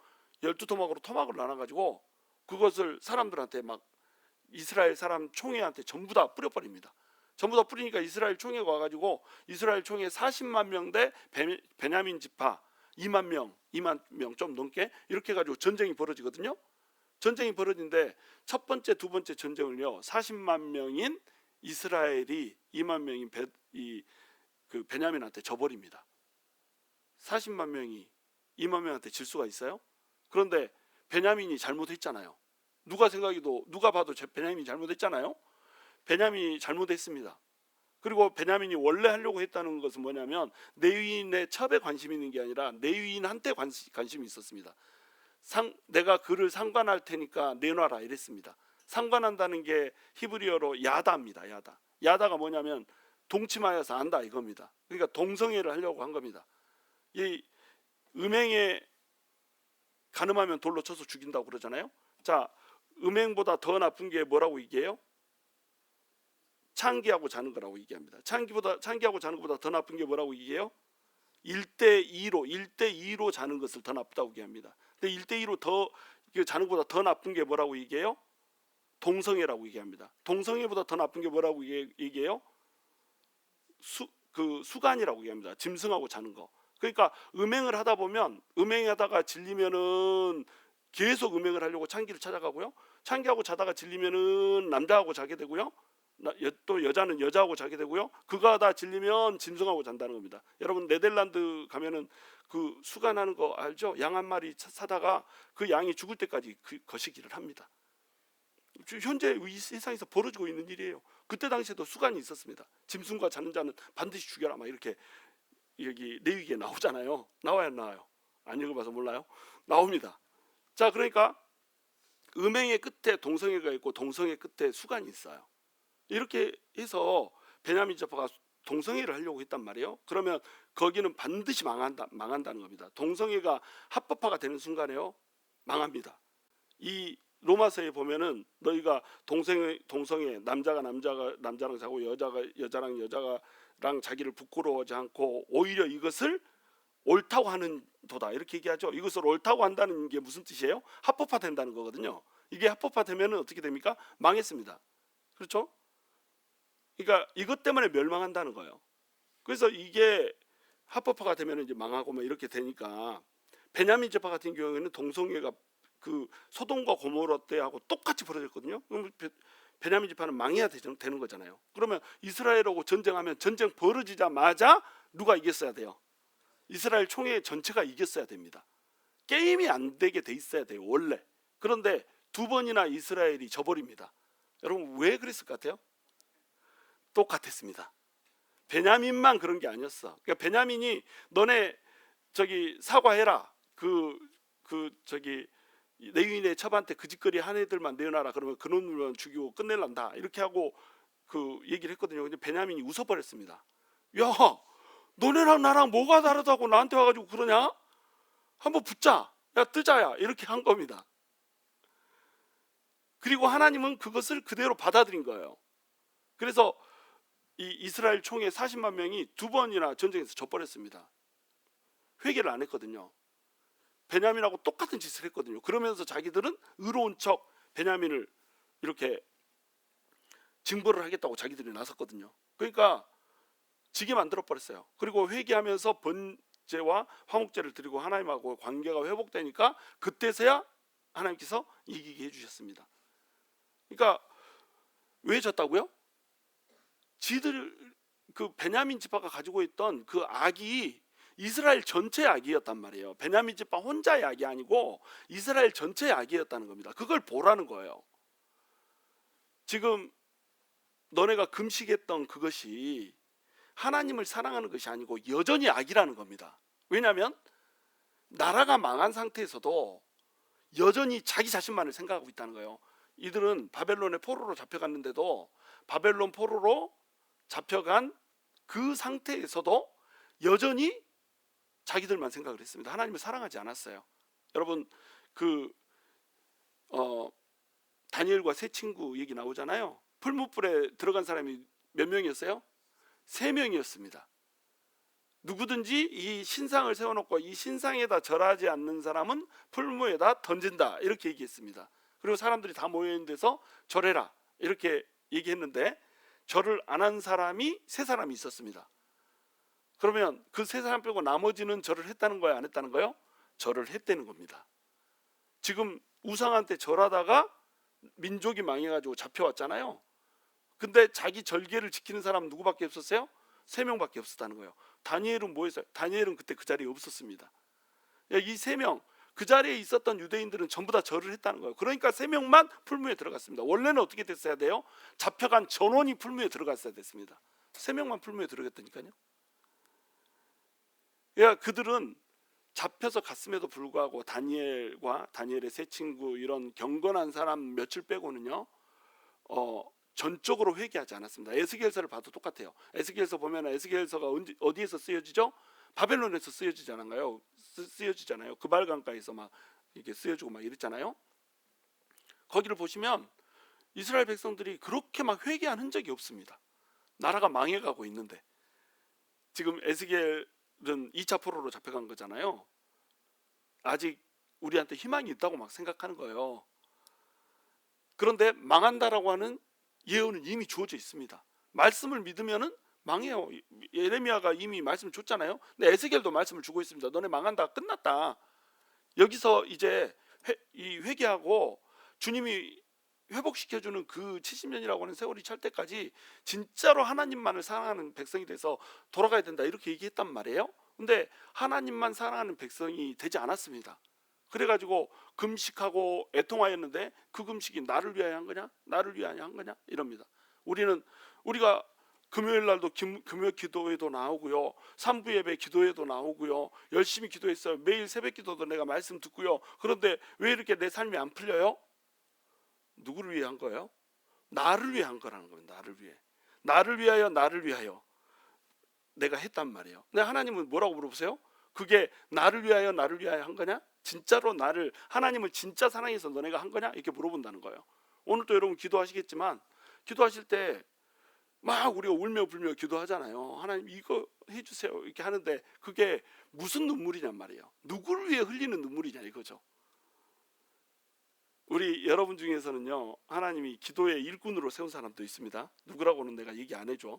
12토막으로 토막을 나눠가지고 그것을 사람들한테 막 이스라엘 사람 총회한테 전부 다 뿌려버립니다. 전부 다 뿌리니까 이스라엘 총회가 와가지고 이스라엘 총회 40만 명 대 베냐민 지파 2만 명 좀 넘게 이렇게 해가지고 전쟁이 벌어지거든요. 전쟁이 벌어진데 첫 번째 두 번째 전쟁을요 40만 명인 이스라엘이 2만 명인 그 베냐민한테 져버립니다. 40만 명이 2만 명한테 질 수가 있어요? 그런데 베냐민이 잘못했잖아요. 누가 생각해도 누가 봐도 베냐민이 잘못했잖아요. 베냐민이 잘못했습니다. 그리고 베냐민이 원래 하려고 했다는 것은 뭐냐면 레위인의 첩에 관심이 있는 게 아니라 레위인한테 관심이 있었습니다. 내가 그를 상관할 테니까 내놔라 이랬습니다. 상관한다는 게 히브리어로 야다입니다. 야다가 뭐냐면 동침하여서 안다 이겁니다. 그러니까 동성애를 하려고 한 겁니다. 이 음행에 간음하면 돌로 쳐서 죽인다고 그러잖아요. 자, 음행보다 더 나쁜 게 뭐라고 얘기해요? 창기하고 자는 거라고 얘기합니다. 창기하고 자는 것보다 더 나쁜 게 뭐라고 얘기해요? 1대2로 자는 것을 더 나쁘다고 얘기합니다. 근데 1대2로 더 자는 것보다 더 나쁜 게 뭐라고 얘기해요? 동성애라고 얘기합니다. 동성애보다 더 나쁜 게 뭐라고 얘기해요? 수간이라고 얘기합니다. 짐승하고 자는 거. 그러니까 음행을 하다 보면 음행하다가 질리면은 계속 음행을 하려고 창기를 찾아가고요. 창기하고 자다가 질리면은 남자하고 자게 되고요. 또 여자는 여자하고 자게 되고요. 그거 하다 질리면 짐승하고 잔다는 겁니다. 여러분 네덜란드 가면은 그 수간하는 거 알죠? 양 한 마리 사다가 그 양이 죽을 때까지 그 거시기를 합니다. 현재 이 세상에서 벌어지고 있는 일이에요. 그때 당시에도 수간이 있었습니다. 짐승과 자는 자는 반드시 죽여라 막 이렇게 여기 레위기에 나오잖아요. 나와요 안 나와요? 안 읽어봐서 몰라요? 나옵니다. 자, 그러니까 음행의 끝에 동성애가 있고 동성애 끝에 수간이 있어요. 이렇게 해서 베냐민 지파가 동성애를 하려고 했단 말이에요. 그러면 거기는 반드시 망한다는 겁니다. 동성애가 합법화가 되는 순간에요 망합니다. 이 로마서에 보면은 너희가 동성애 남자가 남자랑 자고 여자가 여자랑 자기를 부끄러워하지 않고 오히려 이것을 옳다고 하는 도다 이렇게 얘기하죠. 이것을 옳다고 한다는 게 무슨 뜻이에요? 합법화된다는 거거든요. 이게 합법화되면 어떻게 됩니까? 망했습니다. 그렇죠? 그러니까 이것 때문에 멸망한다는 거예요. 그래서 이게 합법화가 되면 이제 망하고 뭐 이렇게 되니까 베냐민 지파 같은 경우에는 동성애가 그 소돔과 고모라 때하고 똑같이 벌어졌거든요. 그럼 베냐민 지파는 망해야 되는 거잖아요. 그러면 이스라엘하고 전쟁하면 전쟁 벌어지자마자 누가 이겼어야 돼요? 이스라엘 총회 전체가 이겼어야 됩니다. 게임이 안 되게 돼 있어야 돼요 원래. 그런데 두 번이나 이스라엘이 져버립니다. 여러분 왜 그랬을 것 같아요? 똑같았습니다. 베냐민만 그런 게 아니었어. 그러니까 베냐민이 너네 저기 사과해라. 저기 레위인의 첩한테 그 짓거리 한 애들만 내어놔라. 그러면 그놈들만 죽이고 끝낼란다. 이렇게 하고 그 얘기를 했거든요. 근데 베냐민이 웃어버렸습니다. 야, 너네랑 나랑 뭐가 다르다고 나한테 와가지고 그러냐? 한번 붙자. 야, 뜨자야. 이렇게 한 겁니다. 그리고 하나님은 그것을 그대로 받아들인 거예요. 그래서 이 이스라엘 총의 40만 명이 2번이나 전쟁에서 져버렸습니다. 회개를 안 했거든요. 베냐민하고 똑같은 짓을 했거든요. 그러면서 자기들은 의로운 척 베냐민을 이렇게 징벌을 하겠다고 자기들이 나섰거든요. 그러니까 지게 만들어 버렸어요. 그리고 회개하면서 번제와 화목제를 드리고 하나님하고 관계가 회복되니까 그때서야 하나님께서 이기게 해주셨습니다. 그러니까 왜 졌다고요? 지들 그 베냐민 지파가 가지고 있던 그 악이 이스라엘 전체의 악이었단 말이에요. 베냐민 지파 혼자의 악이 아니고 이스라엘 전체의 악이었다는 겁니다. 그걸 보라는 거예요. 지금 너네가 금식했던 그것이 하나님을 사랑하는 것이 아니고 여전히 악이라는 겁니다. 왜냐하면 나라가 망한 상태에서도 여전히 자기 자신만을 생각하고 있다는 거예요. 이들은 바벨론의 포로로 잡혀갔는데도 바벨론 포로로 잡혀간 그 상태에서도 여전히 자기들만 생각을 했습니다. 하나님을 사랑하지 않았어요. 여러분 다니엘과 세 친구 얘기 나오잖아요. 풀무불에 들어간 사람이 몇 명이었어요? 3명이었습니다. 누구든지 이 신상을 세워놓고 이 신상에다 절하지 않는 사람은 풀무에다 던진다 이렇게 얘기했습니다. 그리고 사람들이 다 모여있는 데서 절해라 이렇게 얘기했는데 절을 안 한 사람이 3사람이 있었습니다. 그러면 그 3사람 빼고 나머지는 절을 했다는 거예요, 안 했다는 거예요? 절을 했다는 겁니다. 지금 우상한테 절하다가 민족이 망해가지고 잡혀왔잖아요. 근데 자기 절개를 지키는 사람은 누구밖에 없었어요? 3명밖에 없었다는 거예요. 다니엘은 뭐 했어요? 다니엘은 그때 그 자리에 없었습니다. 이 3명, 그 자리에 있었던 유대인들은 전부 다 절을 했다는 거예요. 그러니까 3명만 풀무에 들어갔습니다. 원래는 어떻게 됐어야 돼요? 잡혀간 전원이 풀무에 들어갔어야 됐습니다. 3명만 풀무에 들어갔다니까요. 그들은 잡혀서 갔음에도 불구하고 다니엘과 다니엘의 세 친구 이런 경건한 사람 며칠 빼고는요 전적으로 회개하지 않았습니다. 에스겔서를 봐도 똑같아요. 에스겔서 보면 에스겔서가 어디에서 쓰여지죠? 바벨론에서 쓰여지지 않은가요? 쓰여지잖아요. 그발강가에서 막 이렇게 쓰여지고 막 이랬잖아요. 거기를 보시면 이스라엘 백성들이 그렇게 막 회개한 흔적이 없습니다. 나라가 망해가고 있는데 지금 에스겔은 2차 포로로 잡혀간 거잖아요. 아직 우리한테 희망이 있다고 막 생각하는 거예요. 그런데 망한다라고 하는 예언은 이미 주어져 있습니다. 말씀을 믿으면은 망해요. 예레미야가 이미 말씀을 줬잖아요. 근데 에스겔도 말씀을 주고 있습니다. 너네 망한다, 끝났다. 여기서 이제 회개하고 주님이 회복시켜주는 그 70년이라고 하는 세월이 찰 때까지 진짜로 하나님만을 사랑하는 백성이 돼서 돌아가야 된다 이렇게 얘기했단 말이에요. 근데 하나님만 사랑하는 백성이 되지 않았습니다. 그래가지고 금식하고 애통하였는데 그 금식이 나를 위하여 한 거냐? 나를 위하여 한 거냐? 이럽니다. 우리가 금요일 날도 금요 기도회도 나오고요, 3부 예배 기도회도 나오고요, 열심히 기도했어요. 매일 새벽 기도도 내가 말씀 듣고요. 그런데 왜 이렇게 내 삶이 안 풀려요? 누구를 위해 한 거예요? 나를 위해 한 거라는 거예요. 나를 위하여 나를 위하여 내가 했단 말이에요. 근데 하나님은 뭐라고 물어보세요? 그게 나를 위하여 한 거냐? 진짜로 하나님을 진짜 사랑해서 너네가 한 거냐? 이렇게 물어본다는 거예요. 오늘도 여러분 기도하시겠지만 기도하실 때 막 우리가 울며 불며 기도하잖아요. 하나님 이거 해주세요 이렇게 하는데 그게 무슨 눈물이냔 말이에요. 누구를 위해 흘리는 눈물이냐 이거죠. 우리 여러분 중에서는요 하나님이 기도의 일꾼으로 세운 사람도 있습니다. 누구라고는 내가 얘기 안 해줘.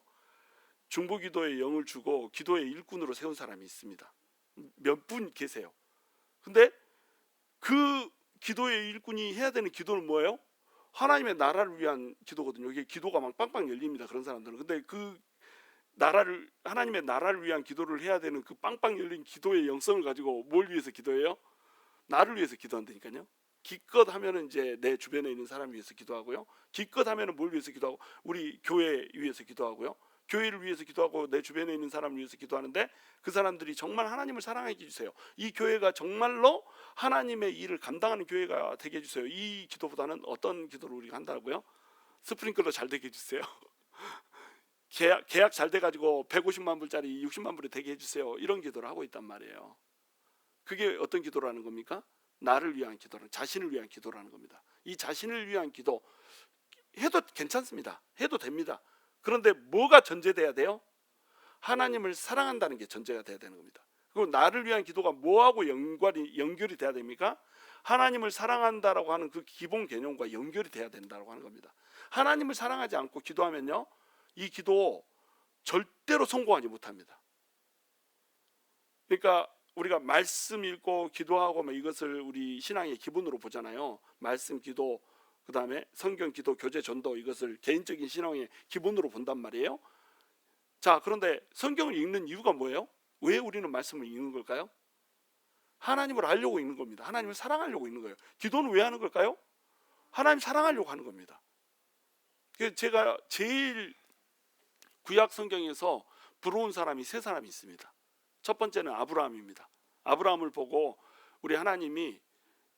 중보기도의 영을 주고 기도의 일꾼으로 세운 사람이 있습니다. 몇 분 계세요. 근데 그 기도의 일꾼이 해야 되는 기도는 뭐예요? 하나님의 나라를 위한 기도거든요. 이게 기도가 막 빵빵 열립니다. 그런 사람들은. 근데 그 하나님의 나라를 위한 기도를 해야 되는 그 빵빵 열린 기도의 영성을 가지고 뭘 위해서 기도해요? 나를 위해서 기도한다니까요. 기껏 하면은 이제 내 주변에 있는 사람 위해서 기도하고요. 기껏 하면은 뭘 위해서 기도하고 우리 교회 위해서 기도하고요. 교회를 위해서 기도하고 내 주변에 있는 사람을 위해서 기도하는데 그 사람들이 정말 하나님을 사랑하게 해주세요. 이 교회가 정말로 하나님의 일을 감당하는 교회가 되게 해주세요. 이 기도보다는 어떤 기도를 우리가 한다고요? 스프링클러 잘 되게 해주세요. 계약 잘 돼가지고 150만 불짜리 60만 불이 되게 해주세요. 이런 기도를 하고 있단 말이에요. 그게 어떤 기도라는 겁니까? 나를 위한 기도라는, 자신을 위한 기도라는 겁니다. 이 자신을 위한 기도 해도 괜찮습니다. 해도 됩니다. 그런데 뭐가 전제돼야 돼요? 하나님을 사랑한다는 게 전제가 돼야 되는 겁니다. 그리고 나를 위한 기도가 뭐하고 연결이 돼야 됩니까? 하나님을 사랑한다라고 하는 그 기본 개념과 연결이 돼야 된다고 하는 겁니다. 하나님을 사랑하지 않고 기도하면요, 이 기도 절대로 성공하지 못합니다. 그러니까 우리가 말씀 읽고 기도하고 뭐 이것을 우리 신앙의 기본으로 보잖아요. 말씀 기도, 그 다음에 성경 기도, 교제 전도, 이것을 개인적인 신앙의 기본으로 본단 말이에요. 자, 그런데 성경을 읽는 이유가 뭐예요? 왜 우리는 말씀을 읽는 걸까요? 하나님을 알려고 읽는 겁니다. 하나님을 사랑하려고 읽는 거예요. 기도는 왜 하는 걸까요? 하나님 사랑하려고 하는 겁니다. 제가 제일 구약 성경에서 부러운 사람이 세 사람이 있습니다. 첫 번째는 아브라함입니다. 아브라함을 보고 우리 하나님이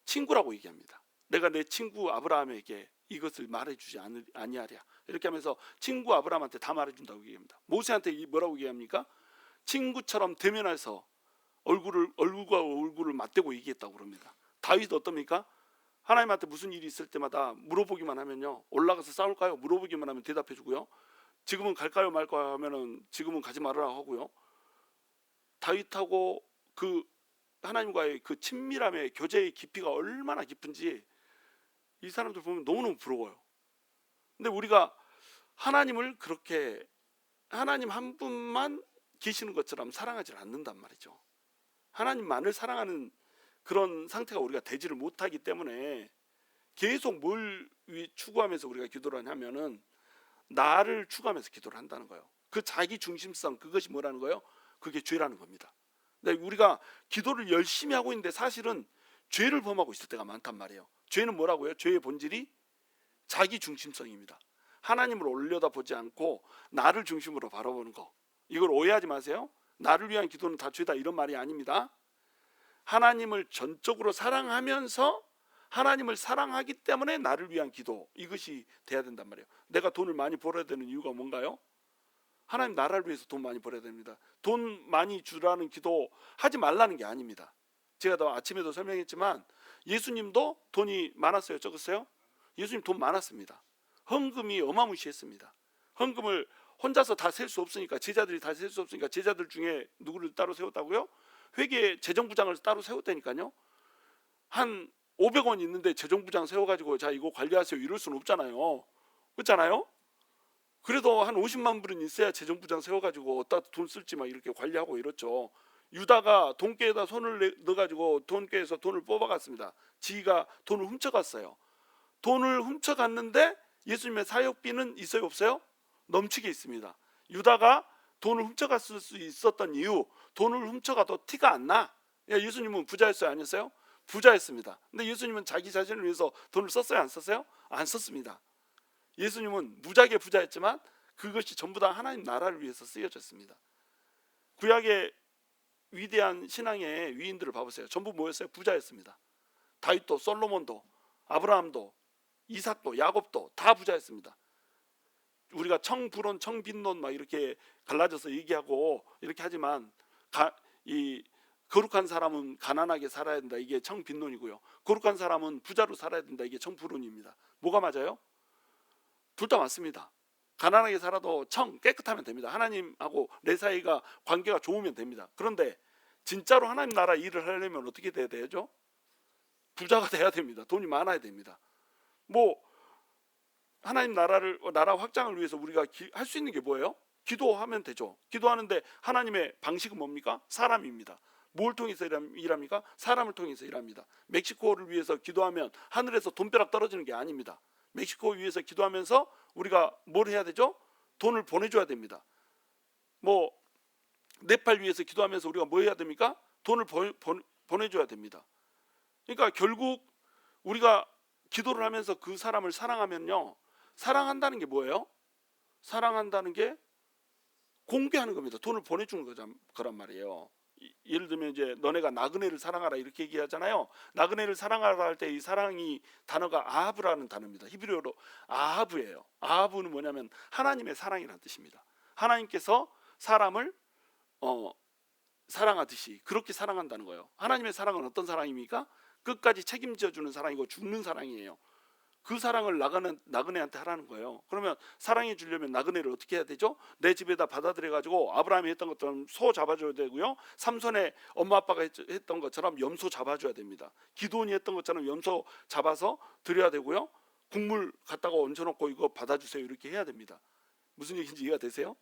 친구라고 얘기합니다. 내가 내 친구 아브라함에게 이것을 말해주지 아니하랴. 이렇게 하면서 친구 아브라함한테 다 말해준다고 얘기합니다. 모세한테 뭐라고 얘기합니까? 친구처럼 대면해서 얼굴과 얼굴을 맞대고 얘기했다고 그럽니다. 다윗 어떻습니까? 하나님한테 무슨 일이 있을 때마다 물어보기만 하면요, 올라가서 싸울까요? 물어보기만 하면 대답해주고요. 지금은 갈까요 말까요 하면은 지금은 가지 말으라 하고요. 다윗하고 그 하나님과의 그 친밀함의 교제의 깊이가 얼마나 깊은지 이 사람들 보면 너무너무 부러워요. 근데 우리가 하나님을 그렇게 하나님 한 분만 계시는 것처럼 사랑하지 않는단 말이죠. 하나님만을 사랑하는 그런 상태가 우리가 되지를 못하기 때문에 계속 뭘 추구하면서 우리가 기도를 하냐면은 나를 추구하면서 기도를 한다는 거예요. 그 자기 중심성, 그것이 뭐라는 거예요? 그게 죄라는 겁니다. 근데 우리가 기도를 열심히 하고 있는데 사실은 죄를 범하고 있을 때가 많단 말이에요. 죄는 뭐라고요? 죄의 본질이 자기 중심성입니다. 하나님을 올려다보지 않고 나를 중심으로 바라보는 거. 이걸 오해하지 마세요. 나를 위한 기도는 다 죄다 이런 말이 아닙니다. 하나님을 전적으로 사랑하면서 하나님을 사랑하기 때문에 나를 위한 기도, 이것이 돼야 된단 말이에요. 내가 돈을 많이 벌어야 되는 이유가 뭔가요? 하나님 나라를 위해서 돈 많이 벌어야 됩니다. 돈 많이 주라는 기도 하지 말라는 게 아닙니다. 제가 아침에도 설명했지만 예수님도 돈이 많았어요, 적었어요? 예수님 돈 많았습니다. 헌금이 어마무시했습니다. 헌금을 혼자서 다 셀 수 없으니까, 제자들이 다 셀 수 없으니까 제자들 중에 누구를 따로 세웠다고요? 회계 재정부장을 따로 세웠다니까요. 한 500원 있는데 재정부장 세워가지고 자 이거 관리하세요 이럴 수는 없잖아요. 그렇잖아요? 그래도 한 50만 불은 있어야 재정부장 세워가지고 어디다 돈 쓸지 막 이렇게 관리하고 이렇죠. 유다가 돈깨에다 손을 넣어가지고 돈깨에서 돈을 뽑아갔습니다. 지가 돈을 훔쳐갔어요. 돈을 훔쳐갔는데 예수님의 사역비는 있어요 없어요? 넘치게 있습니다. 유다가 돈을 훔쳐갔을 수 있었던 이유, 돈을 훔쳐가도 티가 안 나. 예수님은 부자였어요 아니었어요? 부자였습니다. 근데 예수님은 자기 자신을 위해서 돈을 썼어요 안 썼어요? 안 썼습니다. 예수님은 무지하게 부자였지만 그것이 전부 다 하나님 나라를 위해서 쓰여졌습니다. 구약의 위대한 신앙의 위인들을 봐보세요. 전부 뭐였어요? 부자였습니다. 다윗도 솔로몬도 아브라함도 이삭도 야곱도 다 부자였습니다. 우리가 청불온 청빈론 막 이렇게 갈라져서 얘기하고 이렇게 하지만 이 거룩한 사람은 가난하게 살아야 된다, 이게 청빈론이고요. 거룩한 사람은 부자로 살아야 된다, 이게 청불론입니다. 뭐가 맞아요? 둘 다 맞습니다. 가난하게 살아도 깨끗하면 됩니다. 하나님하고 내 사이가 관계가 좋으면 됩니다. 그런데 진짜로 하나님 나라 일을 하려면 어떻게 돼야 되죠? 부자가 돼야 됩니다. 돈이 많아야 됩니다. 뭐 하나님 나라 확장을 위해서 우리가 할 수 있는 게 뭐예요? 기도하면 되죠. 기도하는데 하나님의 방식은 뭡니까? 사람입니다. 뭘 통해서 일합니까? 사람을 통해서 일합니다. 멕시코를 위해서 기도하면 하늘에서 돈벼락 떨어지는 게 아닙니다. 멕시코 위해서 기도하면서 우리가 뭘 해야 되죠? 돈을 보내줘야 됩니다. 뭐 네팔 위해서 기도하면서 우리가 뭐 해야 됩니까? 돈을 보내줘야 됩니다. 그러니까 결국 우리가 기도를 하면서 그 사람을 사랑하면요, 사랑한다는 게 뭐예요? 사랑한다는 게 공개하는 겁니다. 돈을 보내주는 거란 말이에요. 예를 들면 이제 너네가 나그네를 사랑하라 이렇게 얘기하잖아요. 나그네를 사랑하라 할 때 이 사랑이 단어가 아하브라는 단어입니다. 히브리어로 아하브예요. 아하브는 뭐냐면 하나님의 사랑이라는 뜻입니다. 하나님께서 사람을 사랑하듯이 그렇게 사랑한다는 거예요. 하나님의 사랑은 어떤 사랑입니까? 끝까지 책임져 주는 사랑이고 죽는 사랑이에요. 그 사랑을 나그네한테 하라는 거예요. 그러면 사랑해 주려면 나그네를 어떻게 해야 되죠? 내 집에다 받아들여 가지고 아브라함이 했던 것처럼 소 잡아줘야 되고요. 삼손의 엄마 아빠가 했던 것처럼 염소 잡아줘야 됩니다. 기도원이 했던 것처럼 염소 잡아서 드려야 되고요. 국물 갖다가 얹혀놓고 이거 받아주세요 이렇게 해야 됩니다. 무슨 얘기인지 이해가 되세요?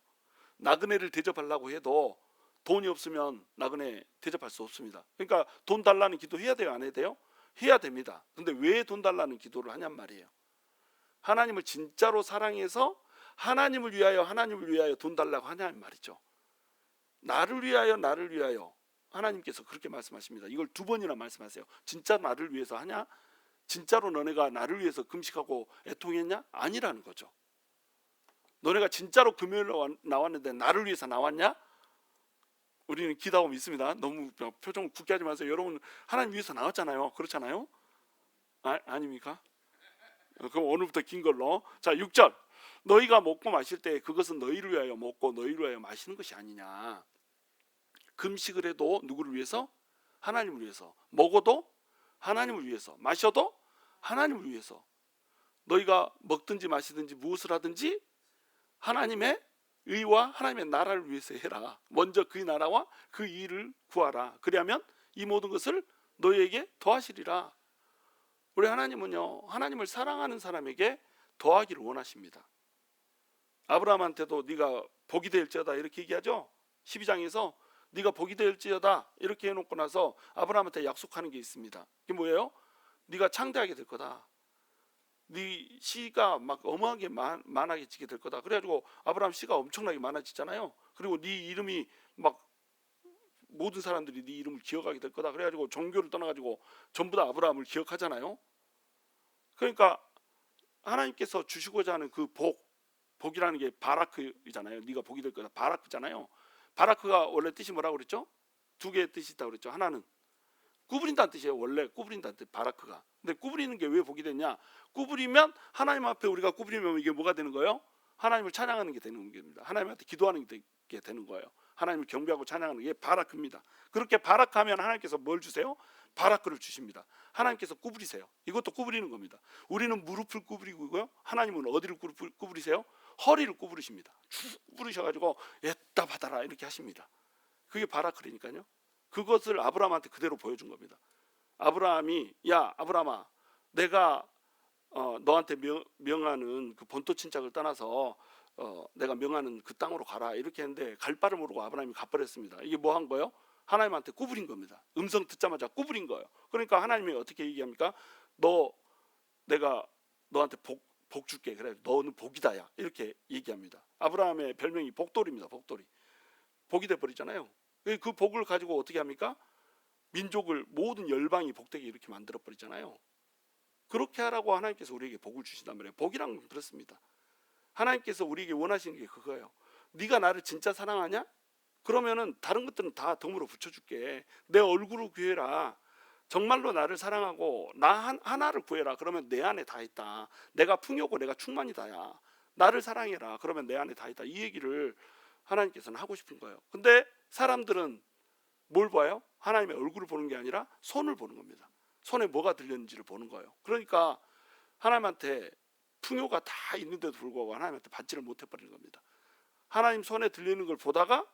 나그네를 대접하려고 해도 돈이 없으면 나그네 대접할 수 없습니다. 그러니까 돈 달라는 기도 해야 돼요, 안 해야 돼요? 해야 됩니다. 근데 왜 돈 달라는 기도를 하냔 말이에요. 하나님을 진짜로 사랑해서 하나님을 위하여 돈 달라고 하냐는 말이죠. 나를 위하여 하나님께서 그렇게 말씀하십니다. 이걸 2번이나 말씀하세요. 진짜 나를 위해서 하냐? 진짜로 너네가 나를 위해서 금식하고 애통했냐? 아니라는 거죠. 너네가 진짜로 금요일로 나왔는데 나를 위해서 나왔냐? 우리는 기다고 믿습니다. 너무 표정 굳게 하지 마세요. 여러분 하나님 위해서 나왔잖아요. 그렇잖아요? 아닙니까? 그럼 오늘부터 긴 걸로. 자 6절 너희가 먹고 마실 때 그것은 너희를 위하여 먹고 너희를 위하여 마시는 것이 아니냐. 금식을 해도 누구를 위해서? 하나님을 위해서. 먹어도 하나님을 위해서. 마셔도 하나님을 위해서. 너희가 먹든지 마시든지 무엇을 하든지 하나님의 의와 하나님의 나라를 위해서 해라. 먼저 그 나라와 그 일을 구하라. 그리하면 이 모든 것을 너희에게 더하시리라. 우리 하나님은요, 하나님을 사랑하는 사람에게 더하기를 원하십니다. 아브라함한테도 네가 복이 될지어다 이렇게 얘기하죠. 12장에서 네가 복이 될지어다 이렇게 해놓고 나서 아브라함한테 약속하는 게 있습니다. 그게 뭐예요? 네가 창대하게 될 거다. 네 씨가 막 어마하게 많아지게 될 거다. 그래가지고 아브라함 씨가 엄청나게 많아지잖아요. 그리고 네 이름이 막 모든 사람들이 네 이름을 기억하게 될 거다. 그래가지고 종교를 떠나가지고 전부 다 아브라함을 기억하잖아요. 그러니까 하나님께서 주시고자 하는 그 복이라는 게 바라크이잖아요. 네가 복이 될 거다. 바라크잖아요. 바라크가 원래 뜻이 뭐라고 그랬죠? 2개의 뜻이 있다고 그랬죠. 하나는 구부린다는 뜻이에요. 원래 구부린다는 뜻 바라크가. 근데 구부리는 게 왜 복이 되냐? 구부리면 하나님 앞에 우리가 구부리면 이게 뭐가 되는 거예요? 하나님을 찬양하는 게 되는 겁니다. 하나님한테 기도하는 게 되는 거예요. 하나님을 경배하고 찬양하는 게 바라크입니다. 그렇게 바라크하면 하나님께서 뭘 주세요? 바라크를 주십니다. 하나님께서 구부리세요. 이것도 구부리는 겁니다. 우리는 무릎을 구부리고요. 하나님은 어디를 구부리세요? 허리를 구부리십니다. 구부리셔가지고 애따 받아라 이렇게 하십니다. 그게 바라크라니까요. 그것을 아브라함한테 그대로 보여준 겁니다. 아브라함이 야 아브라함아 내가 너한테 명하는 그 본토 친척을 떠나서 내가 명하는 그 땅으로 가라 이렇게 했는데 갈 바를 모르고 아브라함이 가버렸습니다. 이게 뭐 한 거예요? 하나님한테 구부린 겁니다. 음성 듣자마자 구부린 거예요. 그러니까 하나님이 어떻게 얘기합니까? 내가 너한테 복 줄게. 그래 너는 복이다야 이렇게 얘기합니다. 아브라함의 별명이 복돌입니다. 복돌이. 복이 돼버리잖아요. 그 복을 가지고 어떻게 합니까? 민족을 모든 열방이 복되게 이렇게 만들어 버리잖아요. 그렇게 하라고 하나님께서 우리에게 복을 주신단 말이에요. 복이란 건 그렇습니다. 하나님께서 우리에게 원하시는 게 그거예요. 네가 나를 진짜 사랑하냐? 그러면은 다른 것들은 다 덤으로 붙여줄게. 내 얼굴을 구해라. 정말로 나를 사랑하고 나 하나를 구해라. 그러면 내 안에 다 있다. 내가 풍요고 내가 충만이다야. 나를 사랑해라. 그러면 내 안에 다 있다. 이 얘기를 하나님께서는 하고 싶은 거예요. 근데 사람들은 뭘 봐요? 하나님의 얼굴을 보는 게 아니라 손을 보는 겁니다. 손에 뭐가 들렸는지를 보는 거예요. 그러니까 하나님한테 풍요가 다 있는데도 불구하고 하나님한테 받지를 못해버리는 겁니다. 하나님 손에 들리는 걸 보다가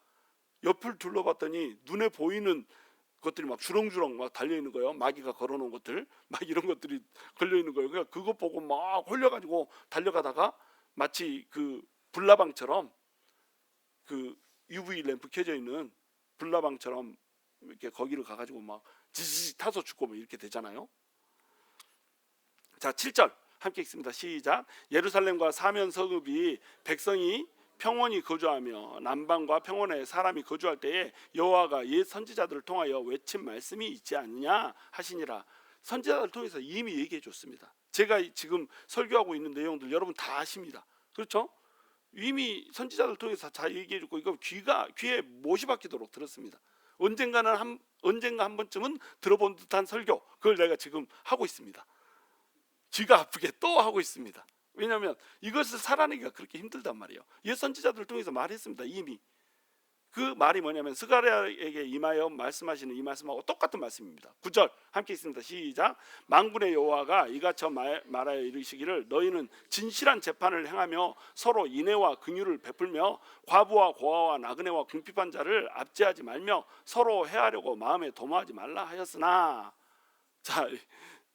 옆을 둘러봤더니 눈에 보이는 것들이 막 주렁주렁 막 달려있는 거예요. 마귀가 걸어놓은 것들 막 이런 것들이 걸려있는 거예요. 그러니까 그것 보고 막 홀려가지고 달려가다가 마치 그 불나방처럼 그 UV 램프 켜져 있는 불나방처럼 이렇게 거기를 가가지고 막 지지 타서 죽고 뭐 이렇게 되잖아요. 자 7절 함께 읽습니다. 시작. 예루살렘과 사면 서급이 백성이 평온히 거주하며 남방과 평원에 사람이 거주할 때에 여호와가 옛 선지자들을 통하여 외친 말씀이 있지 않느냐 하시니라. 선지자들을 통해서 이미 얘기해 줬습니다. 제가 지금 설교하고 있는 내용들 여러분 다 아십니다. 그렇죠? 이미 선지자들 통해서 다 얘기해주고 이거 귀에 못이 박히도록 들었습니다. 언젠가 한 번쯤은 들어본 듯한 설교, 그걸 내가 지금 하고 있습니다. 귀가 아프게 또 하고 있습니다. 왜냐하면 이것을 살아내기가 그렇게 힘들단 말이에요. 옛 선지자들을 통해서 말했습니다. 이미 그 말이 뭐냐면 스가랴에게 임하여 말씀하시는 이 말씀하고 똑같은 말씀입니다. 9절 함께 있습니다. 시작. 만군의 여호와가 이같이 말하여 이르시기를 너희는 진실한 재판을 행하며 서로 인애와 긍휼을 베풀며 과부와 고아와 나그네와 궁핍한 자를 압제하지 말며 서로 해하려고 마음에 도모하지 말라 하였으나, 자,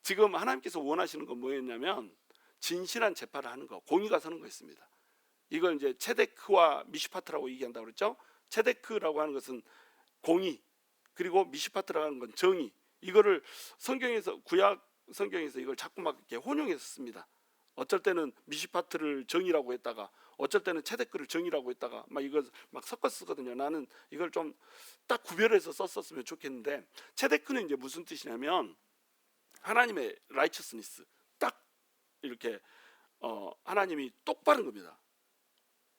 지금 하나님께서 원하시는 건 뭐였냐면 진실한 재판을 하는 거, 공의가 서는 거였습니다. 이걸 이제 체데크와 미슈파트라고 얘기한다고 그랬죠. 체데크라고 하는 것은 공의, 그리고 미슈파트라고 하는 건 정의. 이거를 성경에서, 구약 성경에서 이걸 자꾸 막 이렇게 혼용해서 씁니다. 어쩔 때는 미슈파트를 정의라고 했다가 어쩔 때는 체데크를 정의라고 했다가 막 이걸 막 섞어 쓰거든요. 나는 이걸 좀 딱 구별해서 썼었으면 좋겠는데, 체데크는 이제 무슨 뜻이냐면 하나님의 righteousness, 딱 이렇게 하나님이 똑바른 겁니다.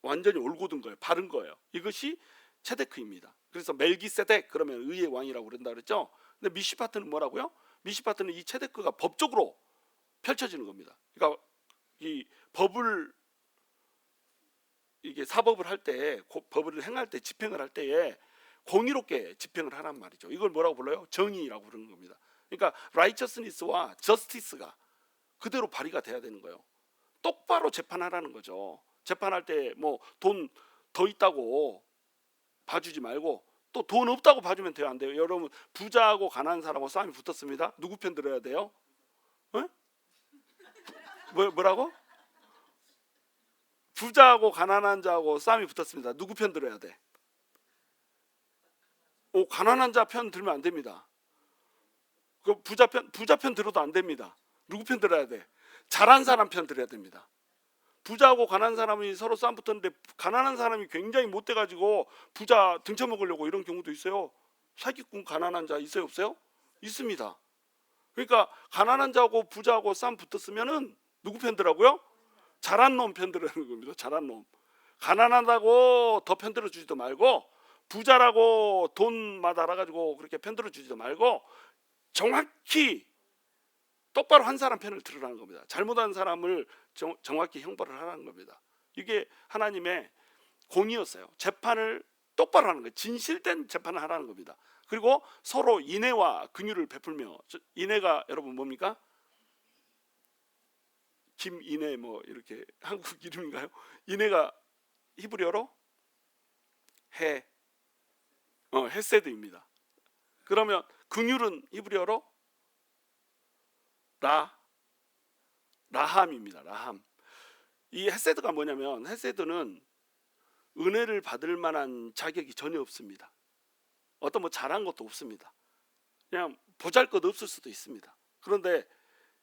완전히 올곧은 거예요. 바른 거예요. 이것이 체데크입니다. 그래서 멜기세덱 그러면 의의 왕이라고 그런다 그랬죠. 근데 미시파트는 뭐라고요? 미시파트는 이 체데크가 법적으로 펼쳐지는 겁니다. 그러니까 이 법을, 이게 사법을 할 때, 법을 행할 때, 집행을 할 때에 공의롭게 집행을 하란 말이죠. 이걸 뭐라고 불러요? 정의라고 부르는 겁니다. 그러니까 righteousness와 justice가 그대로 발휘가 돼야 되는 거예요. 똑바로 재판하라는 거죠. 재판할 때 뭐 돈 더 있다고 봐주지 말고 또 돈 없다고 봐주면 돼요, 안 돼요? 여러분, 부자하고 가난한 사람하고 싸움이 붙었습니다. 누구 편 들어야 돼요? 뭐라고? 부자하고 가난한 자하고 싸움이 붙었습니다. 누구 편 들어야 돼? 가난한 자 편 들면 안 됩니다. 그 부자 편 들어도 안 됩니다. 누구 편 들어야 돼? 잘한 사람 편 들어야 됩니다. 부자하고 가난한 사람이 서로 싸움 붙었는데 가난한 사람이 굉장히 못돼가지고 부자 등쳐먹으려고 이런 경우도 있어요. 사기꾼 가난한 자 있어요, 없어요? 있습니다. 그러니까 가난한 자하고 부자하고 싸움 붙었으면은 누구 편 들라고요? 잘한 놈 편 들으라는 겁니다. 잘한 놈. 가난하다고 더 편 들어주지도 말고 부자라고 돈 많아가지고 그렇게 편 들어주지도 말고 정확히 똑바로 한 사람 편을 들으라는 겁니다. 잘못한 사람을 정확히 형벌을 하라는 겁니다. 이게 하나님의 공의였어요. 재판을 똑바로 하는 거예요. 진실된 재판을 하라는 겁니다. 그리고 서로 인애와 긍휼을 베풀며, 인애가 여러분 뭡니까? 김인애 뭐 이렇게 한국 이름인가요? 인애가 히브리어로 헤세드입니다. 그러면 긍휼은 히브리어로 라함입니다. 라함. 이 헤세드가 뭐냐면, 헤세드는 은혜를 받을 만한 자격이 전혀 없습니다. 어떤 뭐 잘한 것도 없습니다. 그냥 보잘것 없을 수도 있습니다. 그런데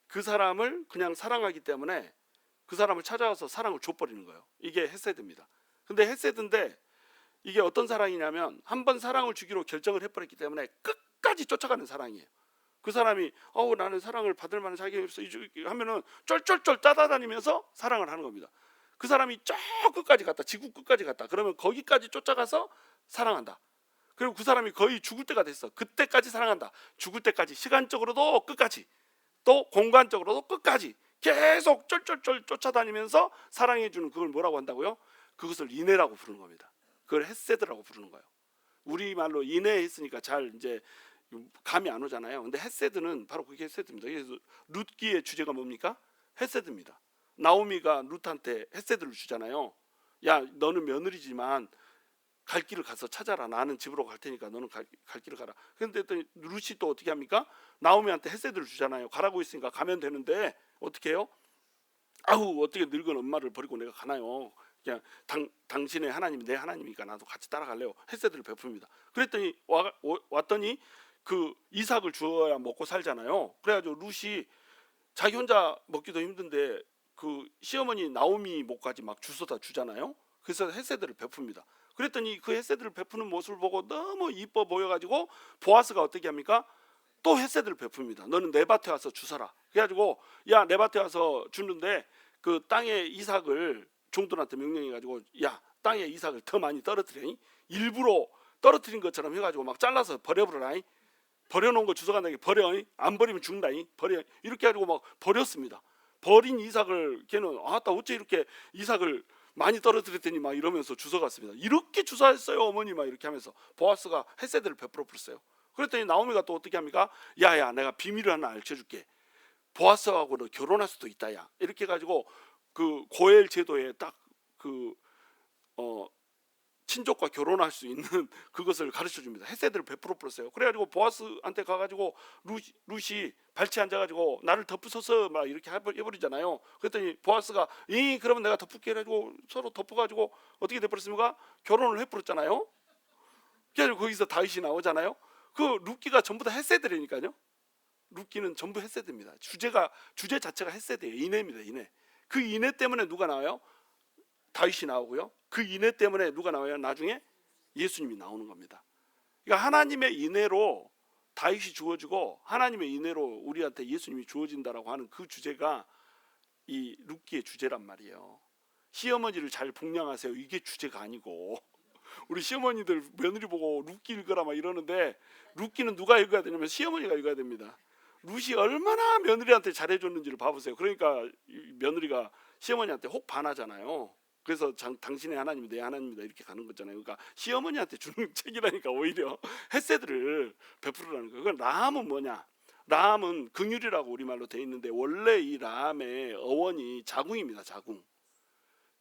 그 사람을 그냥 사랑하기 때문에 그 사람을 찾아가서 사랑을 줘버리는 거예요. 이게 헤세드입니다. 근데 헤세드인데 이게 어떤 사랑이냐면 한번 사랑을 주기로 결정을 해버렸기 때문에 끝까지 쫓아가는 사랑이에요. 그 사람이 나는 사랑을 받을 만한 자격이 없어 하면은 쫄쫄쫄 따라다니면서 사랑을 하는 겁니다. 그 사람이 저 끝까지 갔다, 지구 끝까지 갔다, 그러면 거기까지 쫓아가서 사랑한다. 그리고 그 사람이 거의 죽을 때가 됐어. 그때까지 사랑한다. 죽을 때까지, 시간적으로도 끝까지, 또 공간적으로도 끝까지 계속 쫄쫄쫄 쫓아다니면서 사랑해주는, 그걸 뭐라고 한다고요? 그것을 인애라고 부르는 겁니다. 그걸 헤세드라고 부르는 거예요. 우리말로 인애 했으니까 잘 이제 감이 안 오잖아요. 근데 헤세드는 바로 그게 헤세드입니다. 그래서 룻기의 주제가 뭡니까? 헤세드입니다. 나오미가 룻한테 헤세드를 주잖아요. 야, 너는 며느리지만 갈 길을 가서 찾아라. 나는 집으로 갈 테니까 너는 갈 길을 가라. 그런데 룻이 또 어떻게 합니까? 나오미한테 헤세드를 주잖아요. 가라고 했으니까 가면 되는데 어떻게 해요? 아우, 어떻게 늙은 엄마를 버리고 내가 가나요? 그냥 당신의 하나님이 내 하나님이니까 나도 같이 따라갈래요. 헤세드를 베풉니다. 그랬더니 왔더니 그 이삭을 주어야 먹고 살잖아요. 그래가지고 룻이 자기 혼자 먹기도 힘든데 그 시어머니 나오미 목까지 막 주워다 주잖아요. 그래서 헤세드를 베풉니다. 그랬더니 그 헤세드를 베푸는 모습을 보고 너무 이뻐 보여가지고 보아스가 어떻게 합니까? 또 헤세드를 베풉니다. 너는 내 밭에 와서 주서라. 그래가지고 야, 내 밭에 와서 주는데 그 땅에 이삭을 종들한테 명령해가지고 야 땅에 이삭을 더 많이 떨어뜨려. 일부러 떨어뜨린 것처럼 해가지고 막 잘라서 버려버려라. 버려놓은 거 주워간다니 버려. 안 버리면 죽는다. 버려. 이렇게 해가지고 막 버렸습니다. 버린 이삭을 걔는 아따 어째 이렇게 이삭을 많이 떨어뜨렸더니 막 이러면서 주워갔습니다. 이렇게 주워했어요 어머니 막 이렇게 하면서 보아스가 헤세드를 베풀어 버렸어요. 그랬더니 나오미가 또 어떻게 합니까? 야야 내가 비밀을 하나 알려줄게. 보아스하고는 결혼할 수도 있다 야. 이렇게 해가지고 그 고엘 제도에 딱 그 친족과 결혼할 수 있는 그것을 가르쳐 줍니다. 헤세드를 베풀어 버렸어요. 그래가지고 보아스한테 가가지고 룻이 발치 앉아가지고 나를 덮으소서 막 이렇게 해버리잖아요. 그랬더니 보아스가 그러면 내가 덮을게 해가지고 서로 덮어가지고 어떻게 돼버렸습니까? 결혼을 해버렸잖아요. 그래서 거기서 다윗이 나오잖아요. 그 룻기가 전부 다 헤세드라니까요. 룻기는 전부 헤세드입니다. 주제 자체가 헤세드예요. 인애입니다. 인애. 그 인애 때문에 누가 나와요? 다윗이 나오고요. 그 인애 때문에 누가 나와요? 나중에 예수님이 나오는 겁니다. 그러니까 하나님의 인애로 다윗이 주어지고 하나님의 인애로 우리한테 예수님이 주어진다라고 하는 그 주제가 이 룻기의 주제란 말이에요. 시어머니를 잘 복양하세요. 이게 주제가 아니고 우리 시어머니들 며느리 보고 룻기 읽어라 막 이러는데 룻기는 누가 읽어야 되냐면 시어머니가 읽어야 됩니다. 룻이 얼마나 며느리한테 잘해줬는지를 봐보세요. 그러니까 며느리가 시어머니한테 혹 반하잖아요. 그래서 당신의 하나님이 내 하나님이다 이렇게 가는 거잖아요. 그러니까 시어머니한테 주는 책이라니까 오히려 헤세드를 베풀으라는 거예요. 그건 라함은 뭐냐? 라함은 긍휼이라고 우리말로 돼 있는데 원래 이 라함의 어원이 자궁입니다.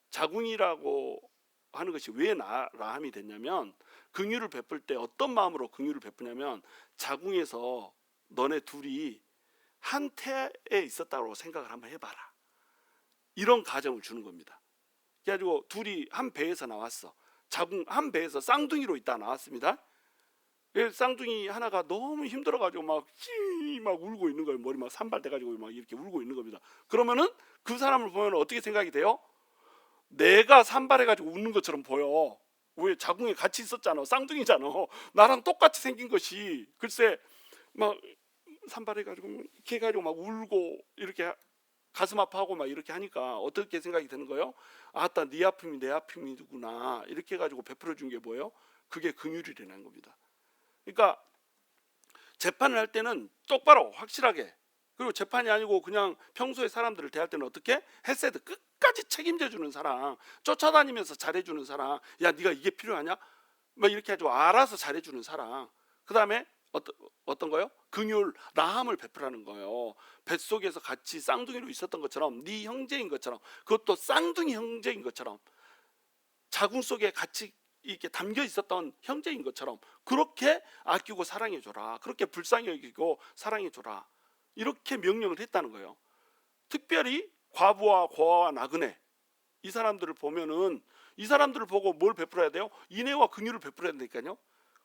자궁이라고 하는 것이 왜 라함이 됐냐면 긍휼을 베풀 때 어떤 마음으로 긍휼을 베푸냐면 자궁에서 너네 둘이 한 태에 있었다고 생각을 한번 해봐라. 이런 가정을 주는 겁니다. 그래가지고 둘이 한 배에서 나왔어. 자궁 한 배에서 쌍둥이로 있다 나왔습니다. 쌍둥이 하나가 너무 힘들어가지고 막 울고 있는 거예요. 머리 막 산발돼가지고 막 이렇게 울고 있는 겁니다. 그러면은 그 사람을 보면 어떻게 생각이 돼요? 내가 산발해가지고 웃는 것처럼 보여. 왜? 자궁에 같이 있었잖아. 쌍둥이잖아. 나랑 똑같이 생긴 것이 글쎄 막 산발해가지고 이렇게 해가지고 막 울고 이렇게 가슴 아파하고 막 이렇게 하니까 어떻게 생각이 드는 거예요? 아따 네 아픔이 내 아픔이구나 이렇게 해가지고 베풀어 준 게 뭐예요? 그게 긍휼이라는 겁니다. 그러니까 재판을 할 때는 똑바로 확실하게, 그리고 재판이 아니고 그냥 평소에 사람들을 대할 때는 어떻게? 헤세드, 끝까지 책임져 주는 사람, 쫓아다니면서 잘해주는 사람, 야 네가 이게 필요하냐? 막 이렇게 해가지고 알아서 잘해주는 사람. 그 다음에 어떤 거요? 긍휼, 라함을 베풀라는 거예요. 뱃속에서 같이 쌍둥이로 있었던 것처럼, 네 형제인 것처럼, 그것도 쌍둥이 형제인 것처럼, 자궁 속에 같이 이렇게 담겨 있었던 형제인 것처럼 그렇게 아끼고 사랑해줘라. 그렇게 불쌍히 여기고 사랑해줘라. 이렇게 명령을 했다는 거예요. 특별히 과부와 고아와 나그네, 이 사람들을 보면은 이 사람들을 보고 뭘 베풀어야 돼요? 인애와 긍휼을 베풀어야 된다니까요.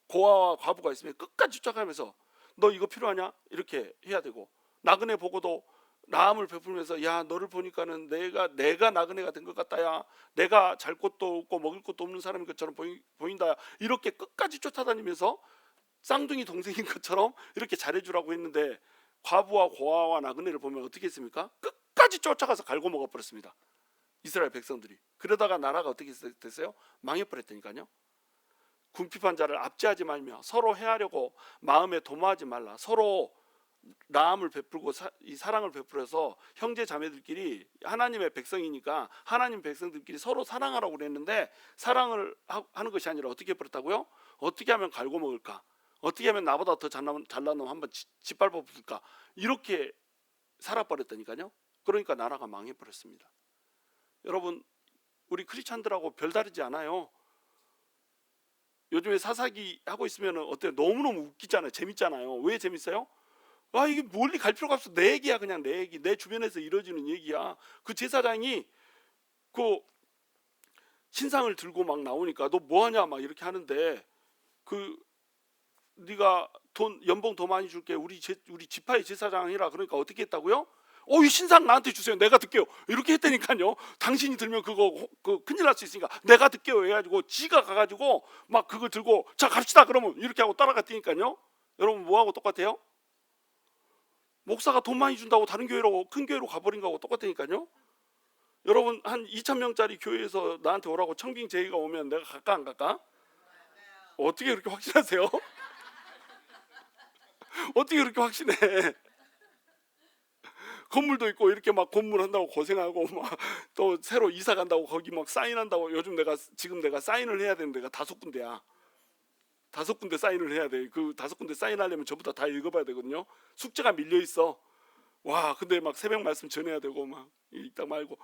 고아와 과부가 있으면 끝까지 쫓아가면서 너 이거 필요하냐? 이렇게 해야 되고, 나그네 보고도 라함을 베풀면서 야 너를 보니까는 내가 나그네가 된 것 같다. 야 내가 잘 곳도 없고 먹을 것도 없는 사람인 것처럼 보인다. 이렇게 끝까지 쫓아다니면서 쌍둥이 동생인 것처럼 이렇게 잘해주라고 했는데, 과부와 고아와 나그네를 보면 어떻게 했습니까? 끝까지 쫓아가서 갈고 먹어버렸습니다. 이스라엘 백성들이. 그러다가 나라가 어떻게 됐어요? 망해버렸다니까요. 궁핍한 자를 압제하지 말며 서로 해하려고 마음에 도모하지 말라. 서로 라함을 베풀고 이 사랑을 베풀어서 형제 자매들끼리, 하나님의 백성이니까 하나님 백성들끼리 서로 사랑하라고 그랬는데, 사랑을 하는 것이 아니라 어떻게 버렸다고요? 어떻게 하면 갈고 먹을까? 어떻게 하면 나보다 더 잘난 놈 한번 짓밟아 볼까? 이렇게 살아버렸다니까요. 그러니까 나라가 망해버렸습니다. 여러분, 우리 크리스찬들하고 별다르지 않아요. 요즘에 사사기 하고 있으면 어때요? 너무너무 웃기잖아요. 재밌잖아요. 왜 재밌어요? 아 이게 멀리 갈 필요가 없어. 내 얘기야. 그냥 내 얘기. 내 주변에서 이루어지는 얘기야. 그 제사장이 그 신상을 들고 막 나오니까 너 뭐하냐 막 이렇게 하는데, 그 네가 연봉 더 많이 줄게. 우리 지파의 제사장이라. 그러니까 어떻게 했다고요? 이 신상 나한테 주세요. 내가 듣게요. 이렇게 했다니까요. 당신이 들면 그거 큰일 날 수 있으니까 내가 듣게요 해가지고 지가 가가지고 막 그걸 들고 자 갑시다 그러면 이렇게 하고 따라갔다니까요. 여러분 뭐하고 똑같아요? 목사가 돈 많이 준다고 다른 교회로, 큰 교회로 가버린 거하고 똑같다니까요. 여러분 한 2,000명짜리 교회에서 나한테 오라고 청빙 제의가 오면 내가 갈까 안 갈까? 어떻게 그렇게 확신하세요? 어떻게 그렇게 확신해? 건물도 있고 이렇게 막 건물한다고 고생하고 막 또 새로 이사 간다고 거기 막 사인한다고. 요즘 지금 내가 사인을 해야 되는 데가 5군데야. 5군데 사인을 해야 돼. 그 5군데 사인하려면 전부 다 읽어봐야 되거든요. 숙제가 밀려 있어. 와, 근데 막 새벽 말씀 전해야 되고 막 읽다 말고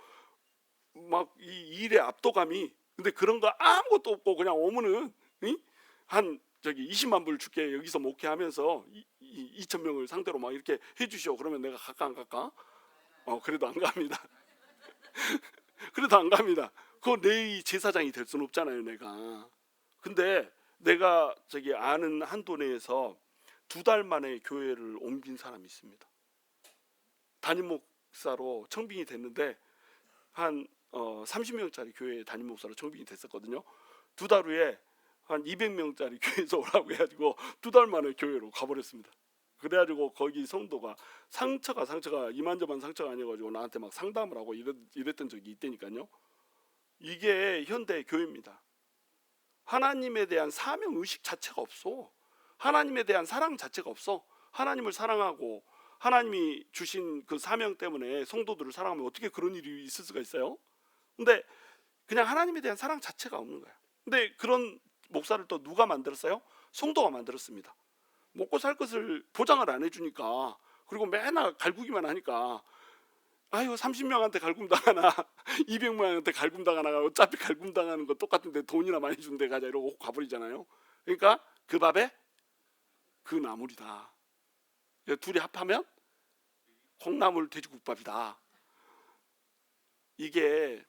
막 이 일의 압도감이. 근데 그런 거 아무것도 없고 그냥 오면은 한 저기 20만 불 줄게 여기서 목회하면서 2,000명을 상대로 막 이렇게 해주시오. 그러면 내가 갈까 안 갈까? 그래도 안 갑니다. 그래도 안 갑니다. 그거 내 제사장이 될 수는 없잖아요, 내가. 근데 내가 저기 아는 한도 내에서 2달 만에 교회를 옮긴 사람이 있습니다. 담임 목사로 청빙이 됐는데 한 30명짜리 교회 담임 목사로 청빙이 됐었거든요. 2달 후에 한 200명짜리 교회에서 오라고 해가지고 2달 만에 교회로 가버렸습니다. 그래가지고 거기 성도가 상처가 이만저만 상처가 아니어가지고 나한테 막 상담을 하고 이랬던 적이 있다니까요. 이게 현대 교회입니다. 하나님에 대한 사명 의식 자체가 없어. 하나님에 대한 사랑 자체가 없어. 하나님을 사랑하고 하나님이 주신 그 사명 때문에 성도들을 사랑하면 어떻게 그런 일이 있을 수가 있어요? 근데 그냥 하나님에 대한 사랑 자체가 없는 거야. 근데 그런 목사를 또 누가 만들었어요? 성도가 만들었습니다. 먹고 살 것을 보장을 안 해주니까, 그리고 맨날 갈구기만 하니까, 아유 30명한테 갈굼당하나 200명한테 갈굼당하나 어차피 갈굼당하는 거 똑같은데 돈이나 많이 준 데 가자 이러고 가버리잖아요. 그러니까 그 밥에 그 나물이다. 둘이 합하면 콩나물 돼지국밥이다. 이게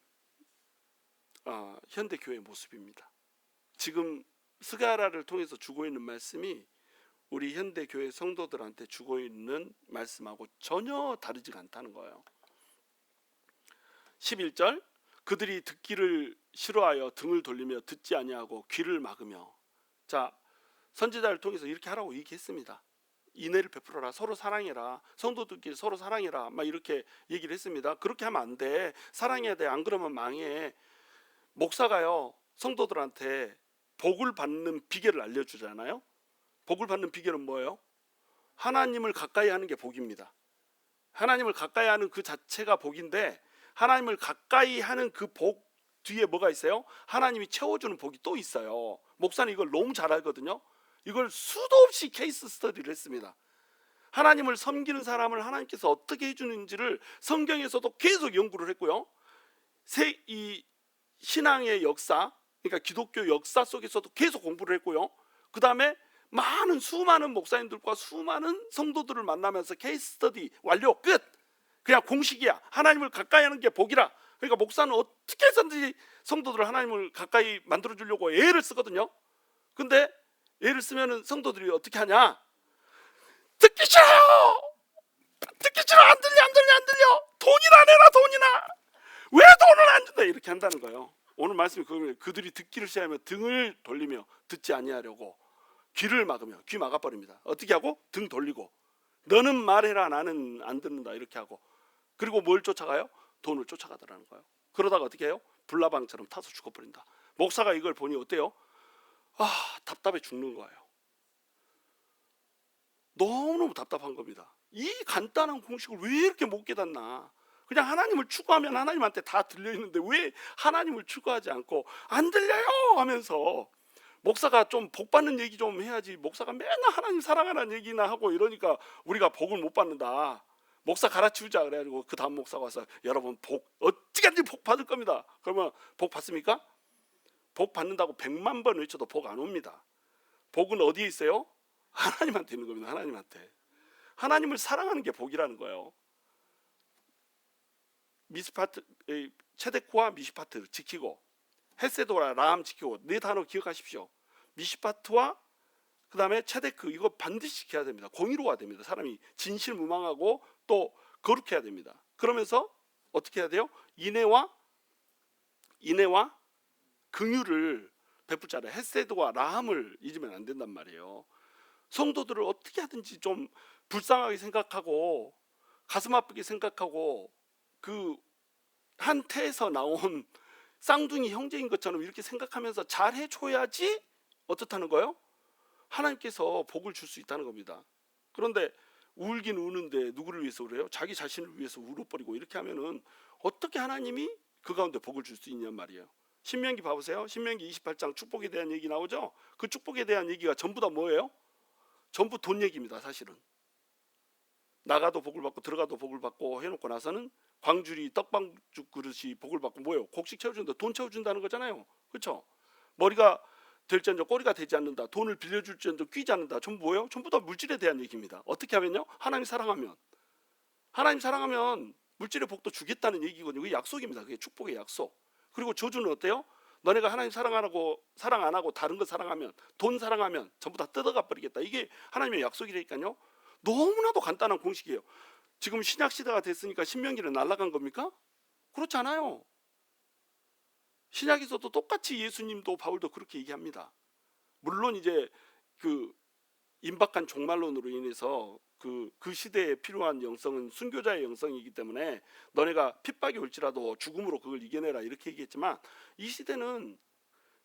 현대 교회의 모습입니다. 지금 스가랴를 통해서 주고 있는 말씀이 우리 현대 교회 성도들한테 주고 있는 말씀하고 전혀 다르지가 않다는 거예요. 11절, 그들이 듣기를 싫어하여 등을 돌리며 듣지 아니하고 귀를 막으며. 자, 선지자를 통해서 이렇게 하라고 얘기했습니다. 인애를 베풀어라, 서로 사랑해라, 성도들끼리 서로 사랑해라, 막 이렇게 얘기를 했습니다. 그렇게 하면 안 돼. 사랑해야 돼. 안 그러면 망해. 목사가요, 성도들한테 복을 받는 비결을 알려주잖아요. 복을 받는 비결은 뭐예요? 하나님을 가까이 하는 게 복입니다. 하나님을 가까이 하는 그 자체가 복인데, 하나님을 가까이 하는 그 복 뒤에 뭐가 있어요? 하나님이 채워주는 복이 또 있어요. 목사는 이걸 너무 잘 알거든요. 이걸 수도 없이 케이스 스터디를 했습니다. 하나님을 섬기는 사람을 하나님께서 어떻게 해주는지를 성경에서도 계속 연구를 했고요. 이 신앙의 역사, 그러니까 기독교 역사 속에서도 계속 공부를 했고요. 그 다음에 수많은 목사님들과 수많은 성도들을 만나면서 케이스 스터디 완료, 끝. 그냥 공식이야. 하나님을 가까이 하는 게 복이라. 그러니까 목사는 어떻게 해서든지 성도들을 하나님을 가까이 만들어 주려고 애를 쓰거든요. 근데 애를 쓰면은 성도들이 어떻게 하냐? 듣기 싫어요. 듣기 싫어. 안 들려. 돈이나 내라, 돈이나. 왜 돈을 안 준다? 이렇게 한다는 거예요. 오늘 말씀이 그거예요. 그들이 듣기를 싫어하며 등을 돌리며 듣지 아니하려고 귀를 막으며, 귀 막아버립니다. 어떻게 하고? 등 돌리고, 너는 말해라, 나는 안 듣는다, 이렇게 하고. 그리고 뭘 쫓아가요? 돈을 쫓아가더라는 거예요. 그러다가 어떻게 해요? 불나방처럼 타서 죽어버린다. 목사가 이걸 보니 어때요? 답답해 죽는 거예요. 너무너무 답답한 겁니다. 이 간단한 공식을 왜 이렇게 못 깨닫나. 그냥 하나님을 추구하면 하나님한테 다 들려있는데 왜 하나님을 추구하지 않고 안 들려요 하면서, 목사가 좀 복 받는 얘기 좀 해야지, 목사가 맨날 하나님 사랑하라는 얘기나 하고 이러니까 우리가 복을 못 받는다. 목사 갈아치우자 그래가지고 그 다음 목사가 와서, 여러분 복 어찌든지 복 받을 겁니다. 그러면 복 받습니까? 복 받는다고 100만 번 외쳐도 복 안 옵니다. 복은 어디에 있어요? 하나님한테 있는 겁니다. 하나님한테. 하나님을 사랑하는 게 복이라는 거예요. 미스파트, 체데크와 미시파트를 지키고, 헤세도와 라함 지키고, 네 단어 기억하십시오. 미시파트와 그 다음에 체데크, 이거 반드시 지켜야 됩니다. 공의로워야 됩니다. 사람이 진실무망하고 또 거룩해야 됩니다. 그러면서 어떻게 해야 돼요? 인애와 긍휼을 베풀자라. 헤세드와 라함을 잊으면 안 된단 말이에요. 성도들을 어떻게 하든지 좀 불쌍하게 생각하고 가슴 아프게 생각하고 그 한 태에서 나온 쌍둥이 형제인 것처럼 이렇게 생각하면서 잘 해줘야지 어떻다는 거예요? 하나님께서 복을 줄 수 있다는 겁니다. 그런데 울긴 우는데 누구를 위해서 그래요? 자기 자신을 위해서 울어버리고 이렇게 하면은 어떻게 하나님이 그 가운데 복을 줄 수 있냔 말이에요. 신명기 봐보세요. 신명기 28장 축복에 대한 얘기 나오죠. 그 축복에 대한 얘기가 전부 다 뭐예요? 전부 돈 얘기입니다. 사실은 나가도 복을 받고 들어가도 복을 받고 해놓고 나서는 광주리 떡방죽 그릇이 복을 받고 뭐예요? 곡식 채워준다, 돈 채워준다는 거잖아요. 그렇죠? 머리가 될지언정 꼬리가 되지 않는다, 돈을 빌려줄지언정 끼지 않는다. 전부 뭐예요? 전부 다 물질에 대한 얘기입니다. 어떻게 하면요? 하나님 사랑하면 물질의 복도 주겠다는 얘기거든요. 그게 약속입니다. 그게 축복의 약속. 그리고 저주는 어때요? 너네가 하나님 사랑 안 하고 다른 거 사랑하면, 돈 사랑하면 전부 다 뜯어가 버리겠다. 이게 하나님의 약속이라니까요. 너무나도 간단한 공식이에요. 지금 신약 시대가 됐으니까 신명기는 날아간 겁니까? 그렇지 않아요. 신약에서도 똑같이 예수님도 바울도 그렇게 얘기합니다. 물론 이제 그 임박한 종말론으로 인해서 그 시대에 필요한 영성은 순교자의 영성이기 때문에 너네가 핍박이 올지라도 죽음으로 그걸 이겨내라 이렇게 얘기했지만, 이 시대는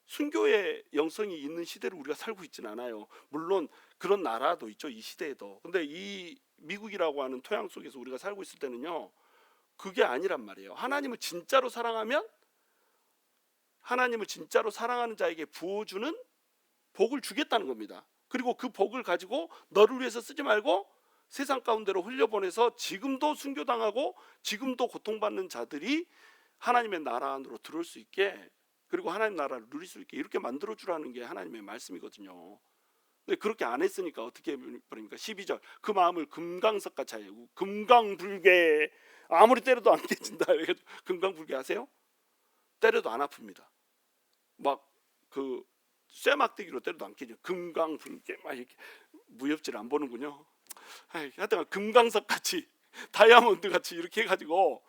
순교의 영성이 있는 시대를 우리가 살고 있지는 않아요. 물론 그런 나라도 있죠, 이 시대에도. 근데 이 미국이라고 하는 토양 속에서 우리가 살고 있을 때는요, 그게 아니란 말이에요. 하나님을 진짜로 사랑하면 하나님을 진짜로 사랑하는 자에게 부어주는 복을 주겠다는 겁니다. 그리고 그 복을 가지고 너를 위해서 쓰지 말고 세상 가운데로 흘려보내서 지금도 순교당하고 지금도 고통받는 자들이 하나님의 나라 안으로 들어올 수 있게, 그리고 하나님 나라를 누릴 수 있게 이렇게 만들어주라는 게 하나님의 말씀이거든요. 근데 그렇게 안 했으니까 어떻게 버립니까? 12절 그 마음을 금강석같이 하고, 금강불개, 아무리 때려도 안 깨진다. 금강불개 아세요? 때려도 안 아픕니다. 막 그 쇠막대기로 때려도 안 깨져. 금강불개 막 이렇게 무협지를 안 보는군요. 하여튼 금강석같이 다이아몬드같이 이렇게 해가지고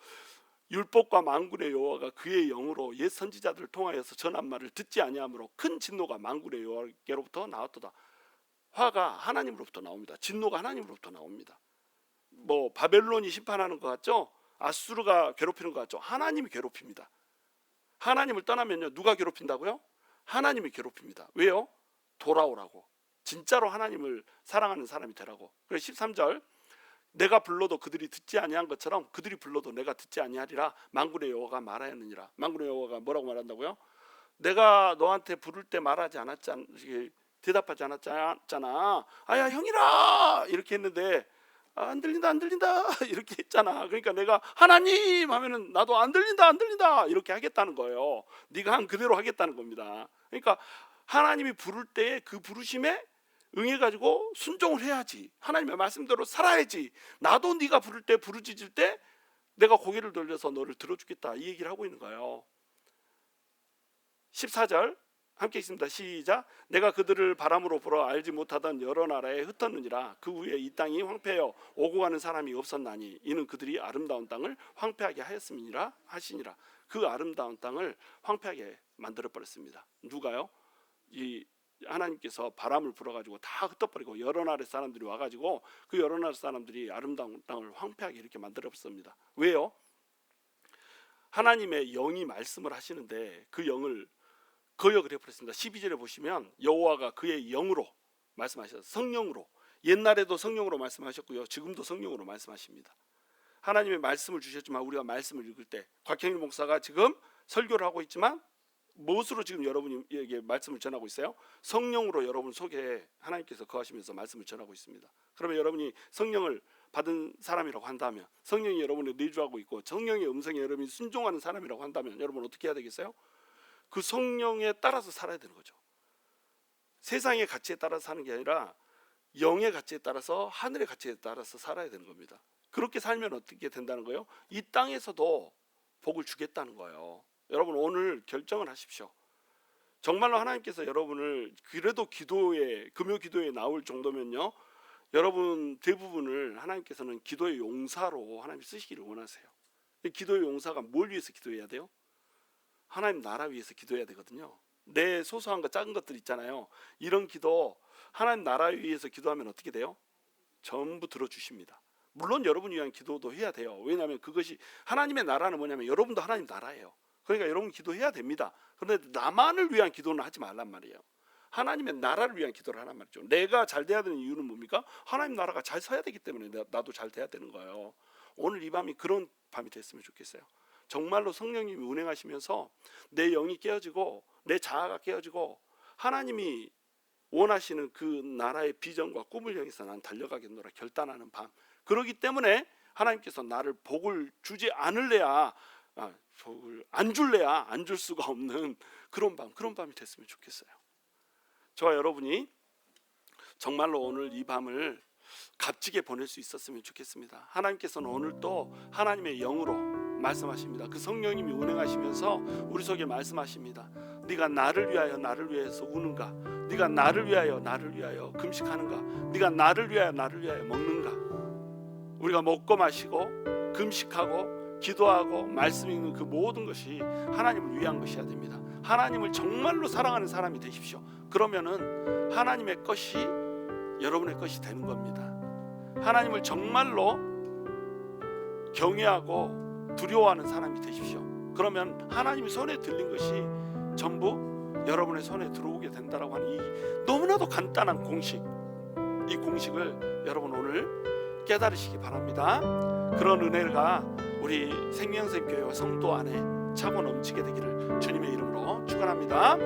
율법과 만군의 여호와가 그의 영으로 옛 선지자들을 통하여서 전한 말을 듣지 아니하므로 큰 진노가 만군의 여호와께로부터 나왔도다. 화가 하나님으로부터 나옵니다. 진노가 하나님으로부터 나옵니다. 뭐 바벨론이 심판하는 것 같죠? 아수르가 괴롭히는 것 같죠? 하나님이 괴롭힙니다. 하나님을 떠나면요, 누가 괴롭힌다고요? 하나님이 괴롭힙니다. 왜요? 돌아오라고. 진짜로 하나님을 사랑하는 사람이 되라고. 그래서 13절 내가 불러도 그들이 듣지 아니한 것처럼 그들이 불러도 내가 듣지 아니하리라 만군의 여호와가 말하였느니라. 만군의 여호와가 뭐라고 말한다고요? 내가 너한테 부를 때 말하지 않았잖아, 대답하지 않았잖아. 아야 형이라 이렇게 했는데 안 들린다 이렇게 했잖아. 그러니까 내가 하나님 하면은 나도 안 들린다 이렇게 하겠다는 거예요. 네가 한 그대로 하겠다는 겁니다. 그러니까 하나님이 부를 때 그 부르심에 응해가지고 순종을 해야지. 하나님의 말씀대로 살아야지. 나도 네가 부를 때, 부르짖을 때 내가 고개를 돌려서 너를 들어주겠다, 이 얘기를 하고 있는 거예요. 14절 함께 읽습니다. 시작. 내가 그들을 바람으로 불어 알지 못하던 여러 나라에 흩었느니라. 그 후에 이 땅이 황폐하여 오고 가는 사람이 없었나니 이는 그들이 아름다운 땅을 황폐하게 하였음이니라 하시니라. 그 아름다운 땅을 황폐하게 만들어 버렸습니다. 누가요? 이 하나님께서 바람을 불어가지고 다 흩어버리고 여러 나라 사람들이 와가지고 그 여러 나라 사람들이 아름다운 땅을 황폐하게 이렇게 만들어버렸습니다. 왜요? 하나님의 영이 말씀을 하시는데 그 영을 거역을 해버렸습니다. 12절에 보시면 여호와가 그의 영으로 말씀하셔서, 성령으로, 옛날에도 성령으로 말씀하셨고요, 지금도 성령으로 말씀하십니다. 하나님의 말씀을 주셨지만 우리가 말씀을 읽을 때, 곽형일 목사가 지금 설교를 하고 있지만 무엇으로 지금 여러분에게 말씀을 전하고 있어요? 성령으로 여러분 속에 하나님께서 거하시면서 말씀을 전하고 있습니다. 그러면 여러분이 성령을 받은 사람이라고 한다면, 성령이 여러분을 내주하고 있고 성령의 음성에 여러분이 순종하는 사람이라고 한다면 여러분 어떻게 해야 되겠어요? 그 성령에 따라서 살아야 되는 거죠. 세상의 가치에 따라서 사는 게 아니라 영의 가치에 따라서, 하늘의 가치에 따라서 살아야 되는 겁니다. 그렇게 살면 어떻게 된다는 거예요? 이 땅에서도 복을 주겠다는 거예요. 여러분 오늘 결정을 하십시오. 정말로 하나님께서 여러분을, 그래도 기도에, 금요 기도에 나올 정도면요, 여러분 대부분을 하나님께서는 기도의 용사로 하나님 쓰시기를 원하세요. 기도의 용사가 뭘 위해서 기도해야 돼요? 하나님 나라 위해서 기도해야 되거든요. 내 소소한 것, 작은 것들 있잖아요. 이런 기도 하나님 나라 위해서 기도하면 어떻게 돼요? 전부 들어주십니다. 물론 여러분을 위한 기도도 해야 돼요. 왜냐하면 그것이 하나님의 나라는 뭐냐면 여러분도 하나님 나라예요. 그러니까 여러분 기도해야 됩니다. 그런데 나만을 위한 기도는 하지 말란 말이에요. 하나님의 나라를 위한 기도를 하란 말이죠. 내가 잘 돼야 되는 이유는 뭡니까? 하나님 나라가 잘 서야 되기 때문에 나도 잘 돼야 되는 거예요. 오늘 이 밤이 그런 밤이 됐으면 좋겠어요. 정말로 성령님이 운행하시면서 내 영이 깨어지고 내 자아가 깨어지고 하나님이 원하시는 그 나라의 비전과 꿈을 향해서 난 달려가겠노라 결단하는 밤. 그렇기 때문에 하나님께서 나를 복을 주지 않을래야 복을 안 줄래야 안 줄 수가 없는 그런 밤이 됐으면 좋겠어요. 저와 여러분이 정말로 오늘 이 밤을 값지게 보낼 수 있었으면 좋겠습니다. 하나님께서는 오늘 또 하나님의 영으로 말씀하십니다. 그 성령님이 운행하시면서 우리 속에 말씀하십니다. 네가 나를 위해서 우는가? 네가 나를 위하여 금식하는가? 네가 나를 위하여 먹는가? 우리가 먹고 마시고 금식하고 기도하고 말씀 읽는 그 모든 것이 하나님을 위한 것이어야 됩니다. 하나님을 정말로 사랑하는 사람이 되십시오. 그러면은 하나님의 것이 여러분의 것이 되는 겁니다. 하나님을 정말로 경외하고 두려워하는 사람이 되십시오. 그러면 하나님이 손에 들린 것이 전부 여러분의 손에 들어오게 된다라고 하는 이 너무나도 간단한 공식, 이 공식을 여러분 오늘 깨달으시기 바랍니다. 그런 은혜가 우리 생명샘교회와 성도 안에 차고 넘치게 되기를 주님의 이름으로 축원합니다.